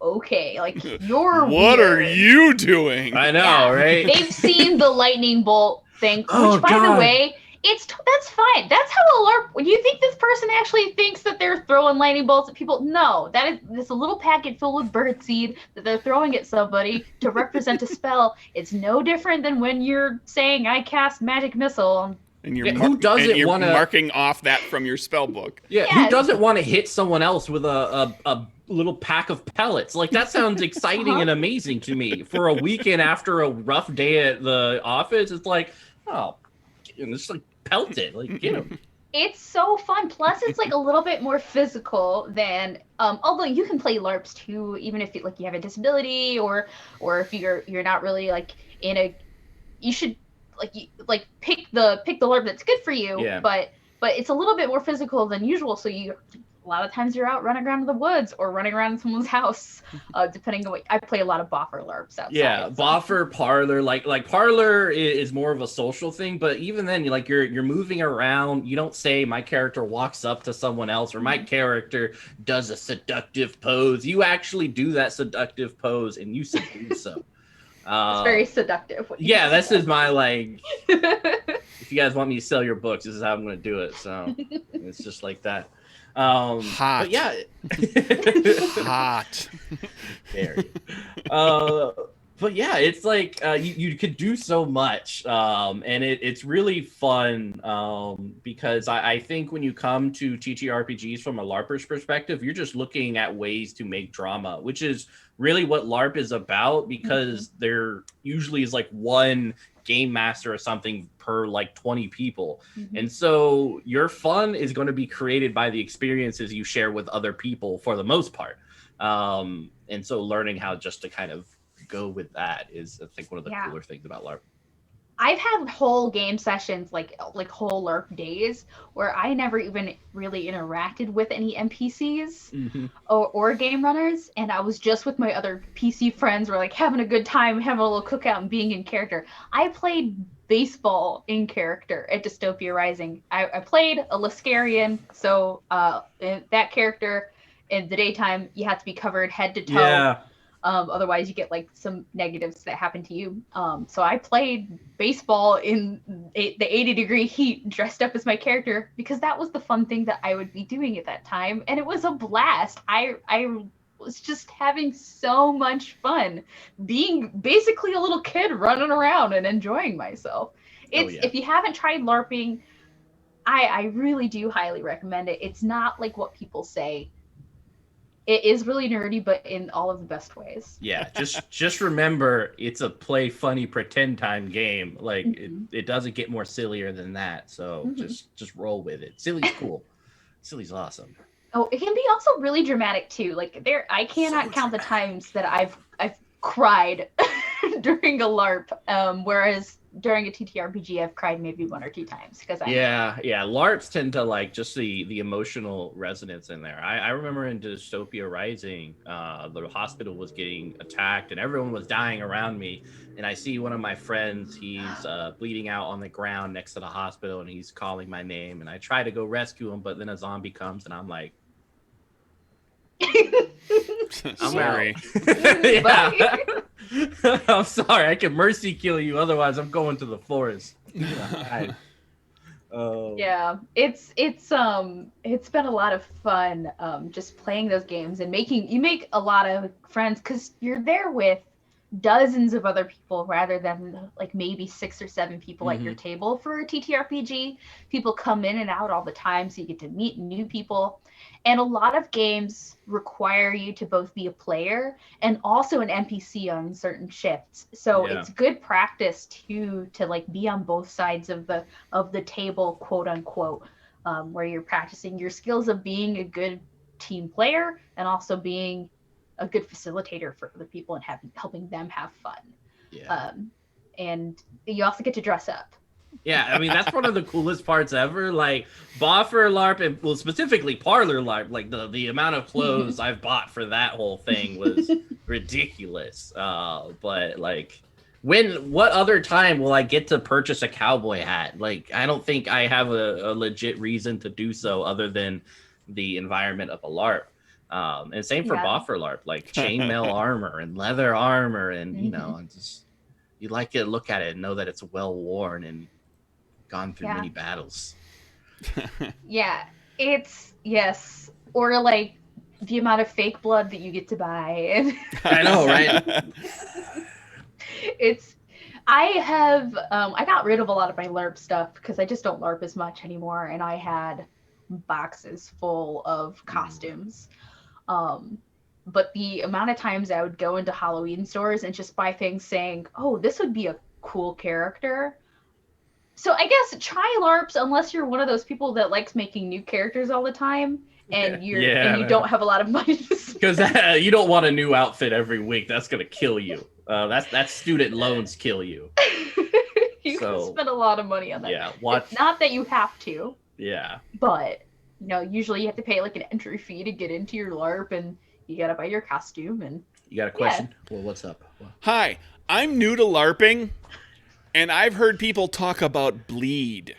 okay, like you're What weird. are you doing? I know, Yeah, right? They've seen the lightning bolt thing, which Oh, by God. the way, that's fine. That's how a LARP. When you think this person actually thinks that they're throwing lightning bolts at people, no, it's a little packet filled with birdseed that they're throwing at somebody to represent a spell. It's no different than when you're saying, "I cast magic missile." And you're, Yeah, who doesn't and you're wanna- marking off that from your spell book. Yeah, Yeah. who doesn't want to hit someone else with a little pack of pellets? Like, that sounds exciting and amazing to me. For a weekend after a rough day at the office, it's like, oh, and just like pelt it, like, you know. It's so fun. Plus, it's like a little bit more physical than. Although you can play LARPs too, even if you have a disability or if you're not really like in a. You should pick the LARP that's good for you. Yeah. But it's a little bit more physical than usual. So a lot of times you're out running around in the woods or running around in someone's house, depending on what. I play a lot of boffer LARPs outside. Yeah, so. boffer, parlor, like parlor is more of a social thing, but even then, you're moving around. You don't say my character walks up to someone else or my character does a seductive pose. You actually do that seductive pose and you seduce so. It's very seductive. Yeah, this is my like. If you guys want me to sell your books, this is how I'm going to do it. So it's just like that. Hot. But yeah. Hot. Very. But yeah, it's like you could do so much, and it's really fun because I think when you come to TTRPGs from a LARPer's perspective, you're just looking at ways to make drama, which is really what LARP is about, because there usually is like one game master or something per like 20 people. And so your fun is going to be created by the experiences you share with other people for the most part. And so learning how just to kind of go with that is, I think, one of the cooler things about LARP. I've had whole game sessions, like whole LARP days, where I never even really interacted with any NPCs or game runners, and I was just with my other PC friends. We're like having a good time, having a little cookout, and being in character. I played baseball in character at Dystopia Rising. I played a Lascarian, so that character in the daytime you have to be covered head to toe. Yeah. Otherwise you get like some negatives that happen to you. So I played baseball in the 80-degree heat dressed up as my character because that was the fun thing that I would be doing at that time. And it was a blast. I was just having so much fun being basically a little kid running around and enjoying myself. If you haven't tried LARPing, I really do highly recommend it. It's not like what people say. It is really nerdy, but in all of the best ways. Yeah, just remember, it's a play funny pretend time game. Like it doesn't get more sillier than that. So just roll with it. Silly's cool. Silly's awesome. Oh, it can be also really dramatic too. Like I cannot count the times that I've cried during a LARP. Whereas during a TTRPG, I've cried maybe 1 or 2 times because yeah. LARPs tend to like just the emotional resonance in there. I remember in Dystopia Rising, the hospital was getting attacked and everyone was dying around me. And I see one of my friends, he's bleeding out on the ground next to the hospital and he's calling my name. And I try to go rescue him, but then a zombie comes and I'm like, I'm sorry. Yeah. I'm sorry. I can mercy kill you. Otherwise, I'm going to the forest. Yeah, it's been a lot of fun just playing those games and you make a lot of friends because you're there with dozens of other people rather than like maybe 6 or 7 people at your table for a TTRPG. People come in and out all the time, so you get to meet new people. And a lot of games require you to both be a player and also an NPC on certain shifts. So it's good practice to like be on both sides of the table, quote unquote, where you're practicing your skills of being a good team player and also being a good facilitator for other people and helping them have fun. And you also get to dress up. Yeah, I mean, that's one of the coolest parts ever. Like, Boffer LARP, and well, specifically Parlor LARP, like the amount of clothes I've bought for that whole thing was ridiculous. But like, what other time will I get to purchase a cowboy hat? Like, I don't think I have a legit reason to do so other than the environment of a LARP. And same for Boffer LARP, like chainmail armor and leather armor, and you know, and just you like to look at it and know that it's well worn and gone through many battles. It's or like the amount of fake blood that you get to buy. I know, right? I got rid of a lot of my LARP stuff because I just don't LARP as much anymore, and I had boxes full of costumes. But the amount of times I would go into Halloween stores and just buy things saying, oh, this would be a cool character. So I guess try LARPs unless you're one of those people that likes making new characters all the time and you don't have a lot of money to spend. Because you don't want a new outfit every week. That's going to kill you. That's student loans kill you. You can spend a lot of money on that. Yeah, it's not that you have to. Yeah. But, you know, usually you have to pay like an entry fee to get into your LARP and you got to buy your costume. And you got a question? Yeah. Well, what's up? Hi, I'm new to LARPing, and I've heard people talk about bleed.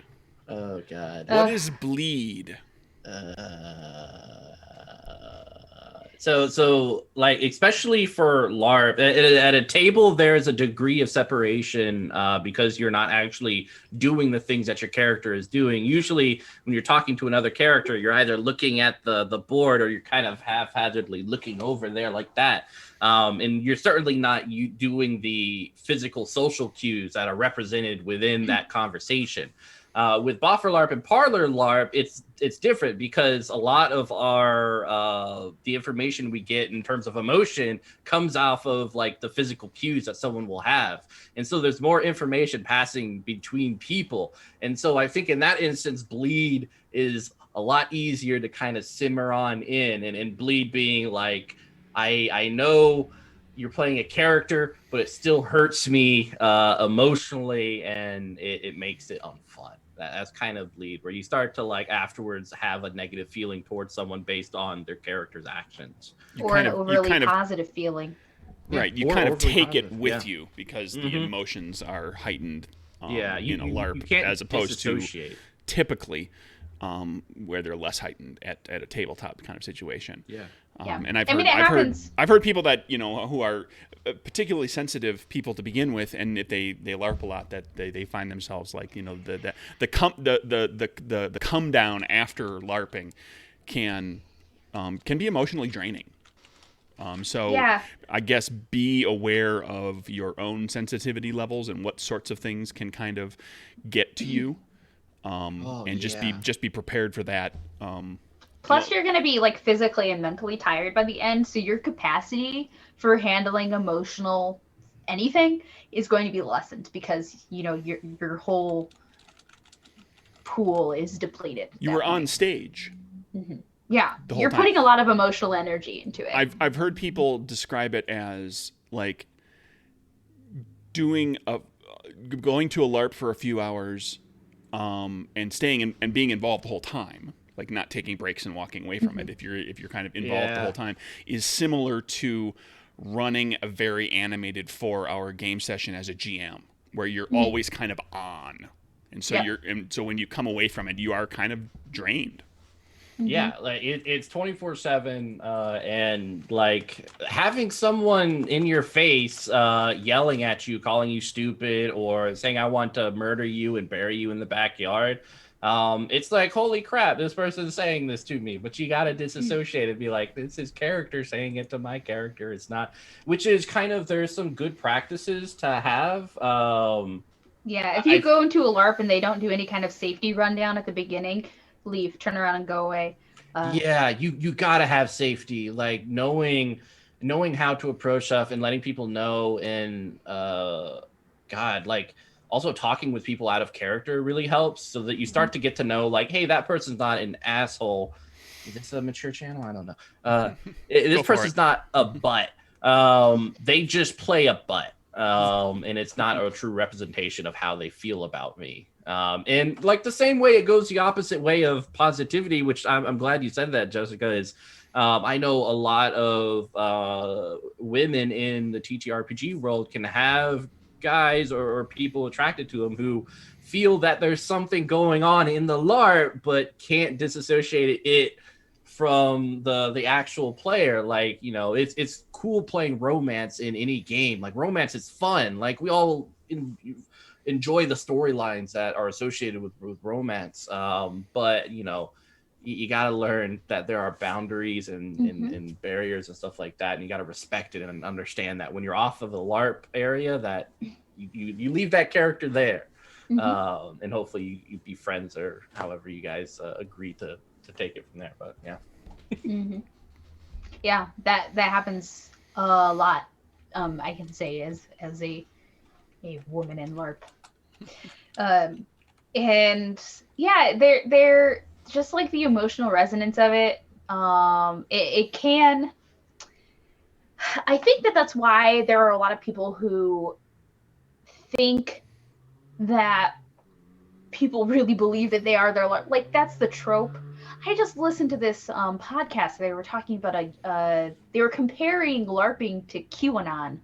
Oh, God. What is bleed? So like, especially for LARP, at a table, there's a degree of separation because you're not actually doing the things that your character is doing. Usually when you're talking to another character, you're either looking at the board or you're kind of haphazardly looking over there like that. And you're certainly not doing the physical social cues that are represented within that conversation. With Boffer LARP and Parlor LARP, it's different because a lot of our the information we get in terms of emotion comes off of like the physical cues that someone will have, and so there's more information passing between people. And so I think in that instance, bleed is a lot easier to kind of simmer on in, and bleed being like, I know you're playing a character, but it still hurts me emotionally, and it makes it unfun. That's kind of bleed, where you start to like afterwards have a negative feeling towards someone based on their character's actions, or an overly positive feeling. Right, you kind of take it with you because the emotions are heightened. In a LARP, as opposed to typically where they're less heightened at a tabletop kind of situation. And I've heard people that, you know, who are particularly sensitive people to begin with, and if they LARP a lot, that they find themselves like, you know, the come down after LARPing can be emotionally draining. I guess be aware of your own sensitivity levels and what sorts of things can kind of get to you, and just be prepared for that. Plus, you're going to be like physically and mentally tired by the end, so your capacity for handling emotional anything is going to be lessened because your whole pool is depleted. You were on stage. Mm-hmm. Yeah, the whole you're time. putting a lot of emotional energy into it. I've heard people describe it as like going to a LARP for a few hours, and staying and being involved the whole time, like not taking breaks and walking away from it. If you're kind of involved the whole time, is similar to running a very animated 4-hour game session as a GM, where you're always kind of on, and so so when you come away from it, you are kind of drained. Yeah, like it's 24/7, and like having someone in your face yelling at you, calling you stupid, or saying I want to murder you and bury you in the backyard. It's like, holy crap, this person's saying this to me, but you got to disassociate and be like, this is character saying it to my character. It's not, which is kind of, there's some good practices to have. Yeah, if you go into a LARP and they don't do any kind of safety rundown at the beginning, leave, turn around and go away. Yeah, you gotta have safety, like knowing how to approach stuff and letting people know, and like also talking with people out of character really helps, so that you start to get to know, like, hey, that person's not an asshole. Is this a mature channel? I don't know. This person's not a butt. They just play a butt. And it's not a true representation of how they feel about me. And like the same way it goes the opposite way of positivity, which I'm glad you said that, Jessica, is I know a lot of women in the TTRPG world can have guys or people attracted to them who feel that there's something going on in the LARP, but can't disassociate it from the actual player. Like, it's cool playing romance in any game. Like, romance is fun. Like, we all enjoy the storylines that are associated with romance, but you got to learn that there are boundaries and barriers and stuff like that, and you got to respect it and understand that when you're off of the LARP area, that you leave that character there, and hopefully you be friends, or however you guys agree to take it from there. But yeah, that happens a lot. I can say as a woman in LARP, and yeah, they're just like the emotional resonance of it. It can. I think that's why there are a lot of people who think that people really believe that they are their LARP. Like, that's the trope. I just listened to this podcast. They were talking about they were comparing LARPing to QAnon.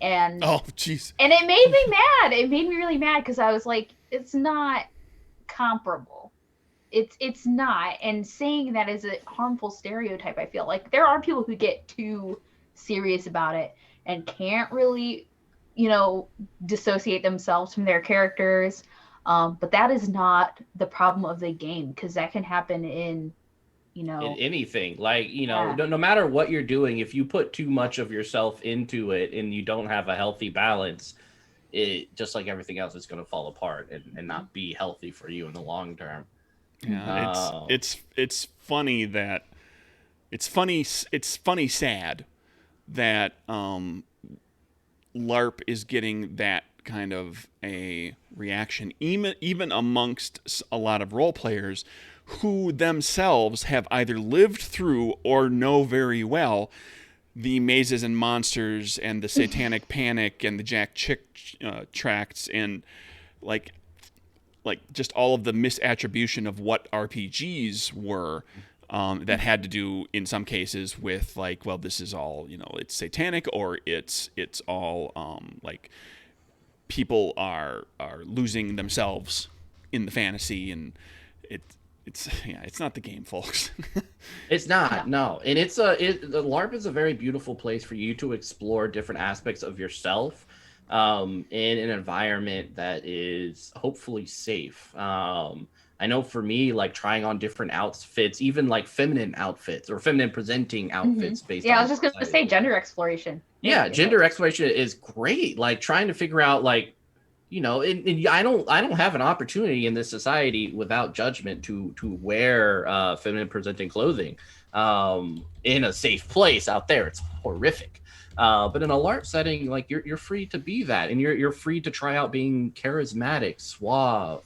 And oh, jeez. And it made me mad. It made me really mad because I was like, it's not comparable. It's not. And saying that is a harmful stereotype, I feel like. There are people who get too serious about it and can't really, dissociate themselves from their characters. But that is not the problem of the game, because that can happen in in anything. Like, no matter what you're doing, if you put too much of yourself into it and you don't have a healthy balance, it, just like everything else, is going to fall apart and not be healthy for you in the long term. Yeah, it's funny that it's funny sad that LARP is getting that kind of a reaction, even amongst a lot of role players who themselves have either lived through or know very well the Mazes and Monsters and the Satanic Panic and the Jack Chick tracts, and like just all of the misattribution of what RPGs were, that had to do in some cases with, like, well, this is all, it's satanic, or it's all like people are losing themselves in the fantasy, and it's not the game, folks. It's not, no. And the LARP is a very beautiful place for you to explore different aspects of yourself, in an environment that is hopefully safe. I know for me, like, trying on different outfits, even like feminine outfits or feminine presenting outfits based on. Yeah, I was just going to say gender exploration. Yeah, gender exploration is great. Like, trying to figure out, like, and I don't have an opportunity in this society without judgment to wear feminine presenting clothing in a safe place out there. It's horrific. But in a LARP setting, like you're free to be that, and you're free to try out being charismatic, suave,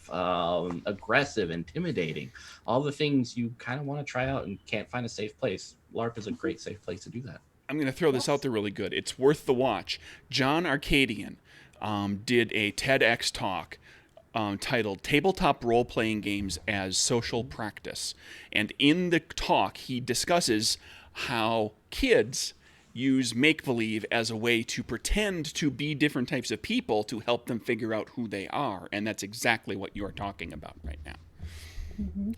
aggressive, intimidating, all the things you kind of want to try out and can't find a safe place. LARP is a great safe place to do that. I'm going to throw this out there really good. It's worth the watch. John Arcadian did a TEDx talk titled Tabletop Role-Playing Games as Social Practice. And in the talk, he discusses how kids use make-believe as a way to pretend to be different types of people to help them figure out who they are. And that's exactly what you're talking about right now,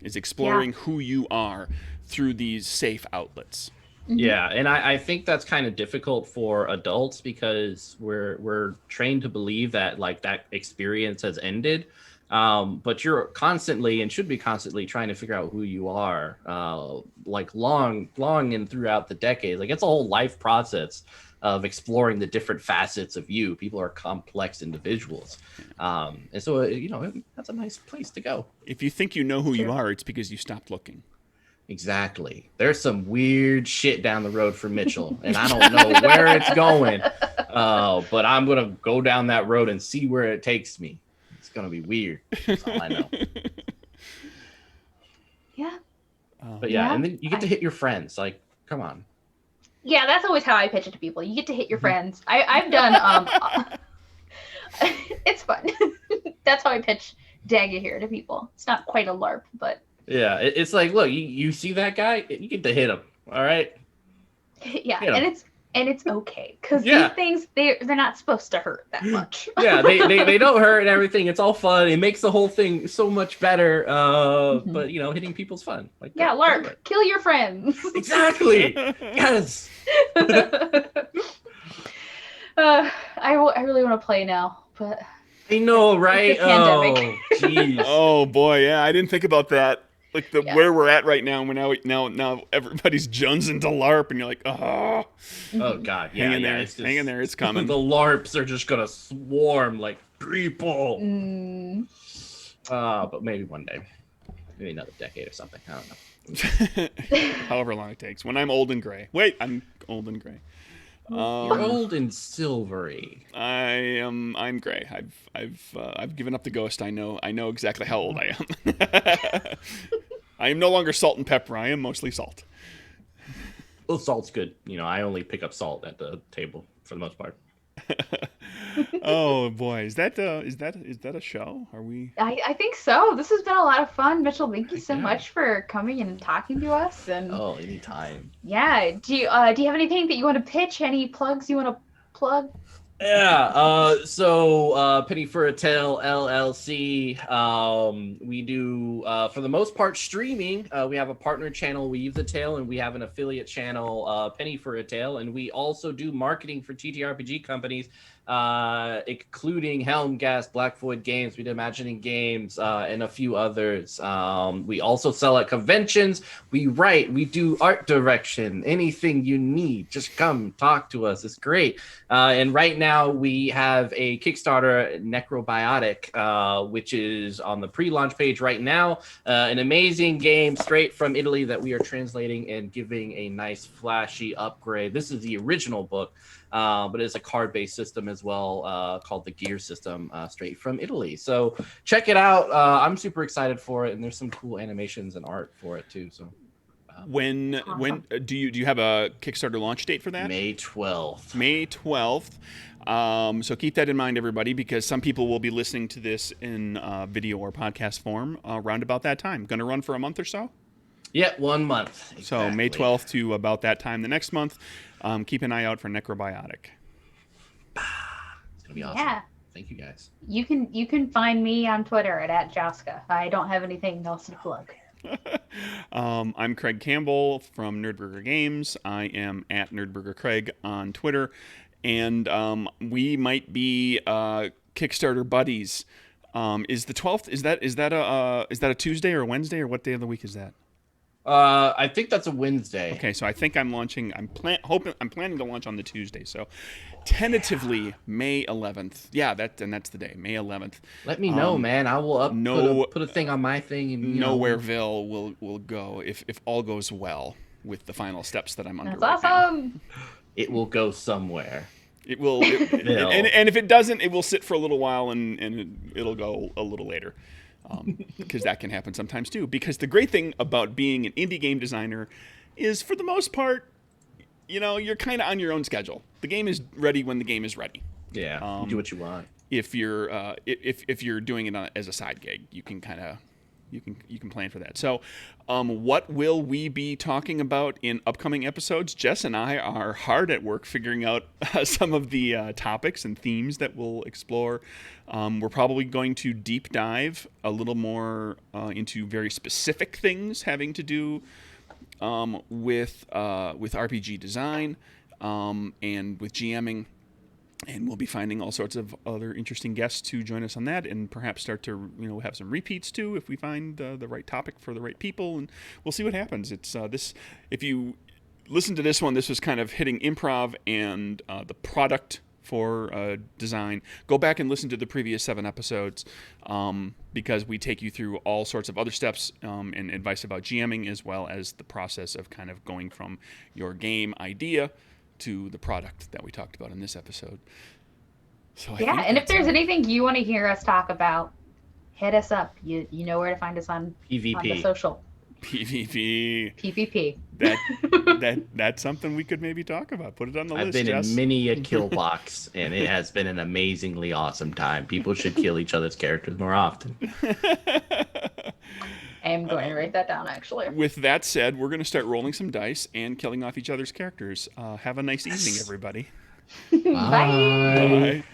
is exploring who you are through these safe outlets. Yeah, and I think that's kind of difficult for adults because we're trained to believe that like that experience has ended. But you're constantly and should be constantly trying to figure out who you are, like long and throughout the decades. Like it's a whole life process of exploring the different facets of you. People are complex individuals. And so, that's a nice place to go. If you think you know who you are, it's because you stopped looking. Exactly. There's some weird shit down the road for Mitchell, and I don't know where it's going, but I'm going to go down that road and see where it takes me. It's going to be weird. That's all I know. Yeah. But and then you get to hit your friends. Like, come on. Yeah, that's always how I pitch it to people. You get to hit your friends. I've done, it's fun. That's how I pitch Dagger here to people. It's not quite a LARP, but. Yeah, it's like, look, you see that guy? You get to hit him, all right? Yeah, and it's okay because these things they're not supposed to hurt that much. Yeah, they don't hurt and everything. It's all fun. It makes the whole thing so much better. But hitting people's fun. Like LARP, kill your friends. Exactly. Yes. I really want to play now, but I know, right? Pandemic. Oh, jeez. Oh boy, yeah, I didn't think about that. Like where we're at right now, now everybody's jonesing to LARP, and you're like, oh god, yeah, hang in there, it's coming. The LARPs are just gonna swarm like people. But maybe one day, maybe another decade or something. I don't know. However long it takes. When I'm old and gray. Wait, I'm old and gray. You're old and silvery. I'm gray. I've given up the ghost. I know exactly how old I am. I am no longer salt and pepper. I am mostly salt. Well, salt's good. I only pick up salt at the table for the most part. Oh boy, is that a show? Are we? I think so. This has been a lot of fun, Mitchell. Thank you so much for coming and talking to us. And anytime. Yeah. Do you have anything that you want to pitch? Any plugs you want to plug? Yeah. So Penny for a Tale LLC. We do for the most part streaming. We have a partner channel, Weave the Tale, and we have an affiliate channel, Penny for a Tale, and we also do marketing for TTRPG companies, including Helmgast, Black Void Games, We Do Imagining Games, and a few others. We also sell at conventions. We write. We do art direction. Anything you need, just come talk to us. It's great. And right now we have a Kickstarter, Necrobiotic, which is on the pre-launch page right now. An amazing game straight from Italy that we are translating and giving a nice flashy upgrade. This is the original book, but it's a card-based system as well, called the Gear System, straight from Italy. So check it out. I'm super excited for it, and there's some cool animations and art for it too. So. When do you have a Kickstarter launch date for that? May 12th. May 12th. So keep that in mind, everybody, because some people will be listening to this in video or podcast form around about that time. Going to run for a month or so? Yeah, 1 month. Exactly. So May 12th to about that time the next month. Keep an eye out for Necrobiotic. It's going to be awesome. Yeah. Thank you, guys. You can find me on Twitter at @Jaska. I don't have anything else to plug. I'm Craig Campbell from Nerdburger Games. I am at Nerdburger Craig on Twitter, and we might be Kickstarter buddies. Is the 12th? Is that a Tuesday or a Wednesday, or what day of the week is that? I think that's a Wednesday. Okay, so I think I'm launching. I'm planning to launch on the Tuesday. So, tentatively May 11th. Yeah, that's the day, May 11th. Let me know, man. I will put a thing on my thing and Nowhereville will go if all goes well with the final steps that I'm under. That's awesome. It will go somewhere. It will, and if it doesn't, it will sit for a little while and it'll go a little later. Because that can happen sometimes too. Because the great thing about being an indie game designer is, for the most part, you're kind of on your own schedule. The game is ready when the game is ready. Yeah, do what you want. If you're if you're doing it as a side gig, you can kind of you can plan for that. So, what will we be talking about in upcoming episodes? Jess and I are hard at work figuring out some of the topics and themes that we'll explore. We're probably going to deep dive a little more into very specific things having to do with RPG design and with GMing. And we'll be finding all sorts of other interesting guests to join us on that, and perhaps start to have some repeats too if we find the right topic for the right people, and we'll see what happens. It's this. If you listen to this one, this was kind of hitting improv and the product for design. Go back and listen to the previous 7 episodes because we take you through all sorts of other steps and advice about GMing, as well as the process of kind of going from your game idea to the product that we talked about in this episode. So and if there's anything you want to hear us talk about, hit us up. You know where to find us on PvP. On the social. PvP. That's something we could maybe talk about. Put it on the list. I've been Jess. in many a kill box, and it has been an amazingly awesome time. People should kill each other's characters more often. I am going to write that down, actually. With that said, we're going to start rolling some dice and killing off each other's characters. Have a nice evening, everybody. Bye. Bye.